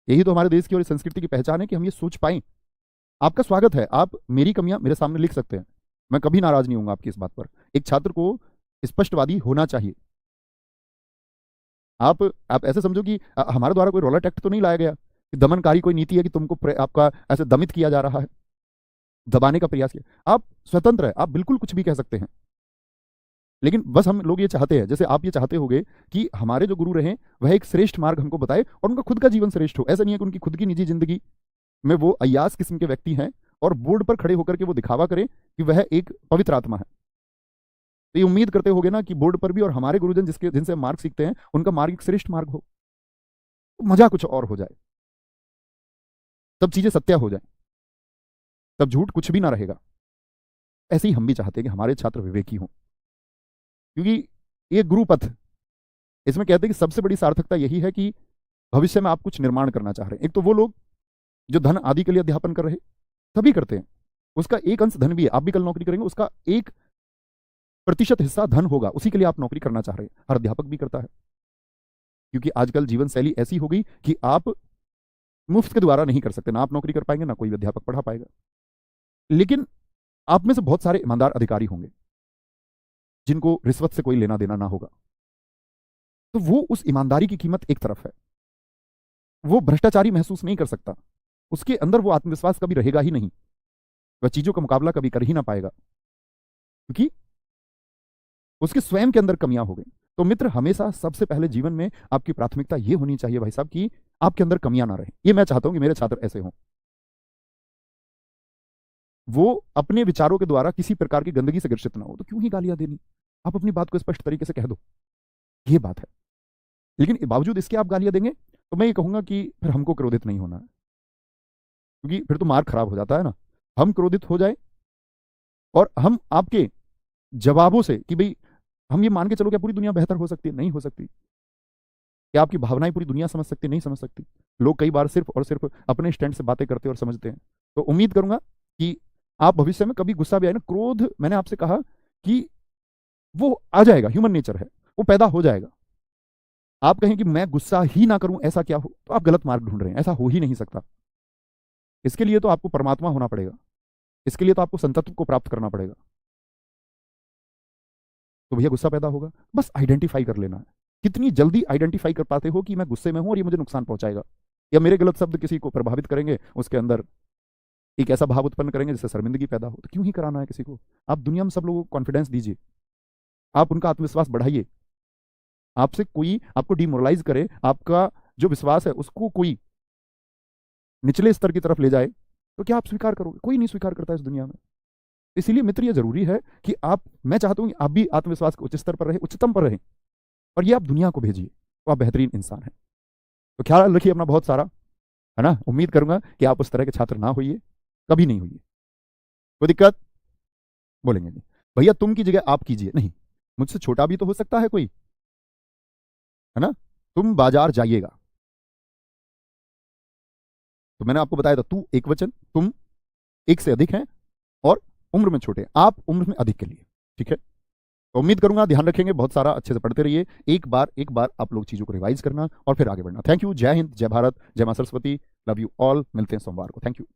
यही तो हमारे देश की और संस्कृति की पहचान है कि हम ये सोच पाए। आपका स्वागत है, आप मेरी कमियां मेरे सामने लिख सकते हैं, मैं कभी नाराज नहीं हूंगा आपकी इस बात पर। एक छात्र को स्पष्टवादी होना चाहिए। आप ऐसे समझो कि हमारे द्वारा कोई रॉलेट एक्ट तो नहीं लाया गया कि दमनकारी कोई नीति है कि तुमको आपका ऐसे दमित किया जा रहा है, दबाने का प्रयास किया। आप स्वतंत्र है, आप बिल्कुल कुछ भी कह सकते हैं। लेकिन बस हम लोग ये चाहते हैं, जैसे आप ये चाहते होगे कि हमारे जो गुरु रहे वह एक श्रेष्ठ मार्ग हमको बताए और उनका खुद का जीवन श्रेष्ठ हो। ऐसा नहीं है कि उनकी खुद की निजी जिंदगी में वो अय्यास किस्म के व्यक्ति हैं और बोर्ड पर खड़े होकर के वो दिखावा करें कि वह एक पवित्र आत्मा है। तो ये उम्मीद करते होगे ना कि बोर्ड पर भी और हमारे गुरुजन जिनसे हम मार्ग सीखते हैं उनका मार्ग एक श्रेष्ठ मार्ग हो, तो मजा कुछ और हो जाए, तब चीजें सत्य हो जाए, तब झूठ कुछ भी ना रहेगा। ऐसे ही हम भी चाहते हैं कि हमारे छात्र विवेकी हों, क्योंकि ये गुरु पथ, इसमें कहते हैं कि सबसे बड़ी सार्थकता यही है कि भविष्य में आप कुछ निर्माण करना चाह रहे हैं। एक तो वो लोग जो धन आदि के लिए अध्यापन कर रहे, सभी करते हैं, उसका एक अंश धन भी है। आप भी कल नौकरी करेंगे, उसका 1% हिस्सा धन होगा, उसी के लिए आप नौकरी करना चाह रहे हैं। हर अध्यापक भी करता है, क्योंकि आजकल जीवन शैली ऐसी हो गई कि आप मुफ्त के द्वारा नहीं कर सकते, ना आप नौकरी कर पाएंगे ना कोई अध्यापक पढ़ा पाएगा। लेकिन आप में से बहुत सारे ईमानदार अधिकारी होंगे जिनको रिश्वत से कोई लेना देना ना होगा, तो वो उस ईमानदारी की कीमत एक तरफ है, वो भ्रष्टाचारी महसूस नहीं कर सकता, उसके अंदर वो आत्मविश्वास कभी रहेगा ही नहीं, वह चीजों का मुकाबला कभी कर ही ना पाएगा, क्योंकि उसके स्वयं के अंदर कमियां हो गई। तो मित्र, हमेशा सबसे पहले जीवन में आपकी प्राथमिकता ये होनी चाहिए भाई साहब कि आपके अंदर कमियां ना रहे। ये मैं चाहता हूं कि मेरे छात्र ऐसे हों, वो अपने विचारों के द्वारा किसी प्रकार की गंदगी से ग्रसित ना हो। तो क्यों ही गालियां देनी, आप अपनी बात को स्पष्ट तरीके से कह दो, ये बात है। लेकिन बावजूद इसके आप गालियां देंगे तो मैं ये कहूंगा कि फिर हमको क्रोधित नहीं होना है, क्योंकि फिर तो मार्ग खराब हो जाता है ना। हम क्रोधित हो जाए और हम आपके जवाबों से कि भाई हम ये मान के चलो क्या पूरी दुनिया बेहतर हो सकती है? नहीं हो सकती। क्या आपकी भावनाएं पूरी दुनिया समझ सकती है? नहीं समझ सकती। लोग कई बार सिर्फ और सिर्फ अपने स्टैंड से बातें करते और समझते हैं। तो उम्मीद करूंगा कि आप भविष्य में कभी गुस्सा भी आए ना, क्रोध, मैंने आपसे कहा कि वो आ जाएगा, ह्यूमन नेचर है, वो पैदा हो जाएगा। आप कहें कि मैं गुस्सा ही ना करूं, ऐसा क्या हो, तो आप गलत मार्ग ढूंढ रहे हैं। ऐसा हो ही नहीं सकता। इसके लिए तो आपको परमात्मा होना पड़ेगा, इसके लिए तो आपको संतत्व को प्राप्त करना पड़ेगा। तो भैया गुस्सा पैदा होगा, बस आइडेंटिफाई कर लेना है। कितनी जल्दी आइडेंटिफाई कर पाते हो कि मैं गुस्से में हूं और ये मुझे नुकसान पहुंचाएगा, या मेरे गलत शब्द किसी को प्रभावित करेंगे, उसके अंदर एक ऐसा भाव उत्पन्न करेंगे जिससे शर्मिंदगी पैदा हो, तो क्यों ही कराना है किसी को। आप दुनिया में सब लोगों को कॉन्फिडेंस दीजिए, आप उनका आत्मविश्वास बढ़ाइए। आपसे कोई आपको डिमोरलाइज करे, आपका जो विश्वास है उसको कोई निचले स्तर की तरफ ले जाए, तो क्या आप स्वीकार करोगे? कोई नहीं स्वीकार करता इस दुनिया में। इसीलिए मित्र, ये जरूरी है कि मैं चाहता हूं कि आप भी आत्मविश्वास के उच्च स्तर पर रहे, उच्चतम पर रहें, और ये आप दुनिया को भेजिए, तो आप बेहतरीन इंसान हैं। तो ख्याल रखिए अपना बहुत सारा, है ना। उम्मीद करूंगा कि आप उस तरह के छात्र ना होइए, कभी नहीं होइए। कोई दिक्कत? बोलेंगे नहीं भैया तुम की जगह आप कीजिए, नहीं, मुझसे छोटा भी तो हो सकता है कोई, है ना। तुम बाजार जाइएगा, तो मैंने आपको बताया था तू एक वचन, तुम एक से अधिक हैं और उम्र में छोटे, आप उम्र में अधिक के लिए, ठीक है। तो उम्मीद करूंगा ध्यान रखेंगे, बहुत सारा अच्छे से पढ़ते रहिए। एक बार आप लोग चीजों को रिवाइज करना और फिर आगे बढ़ना। Thank you. जय हिंद, जय भारत, जय मां सरस्वती। Love you all. मिलते हैं सोमवार को। Thank you.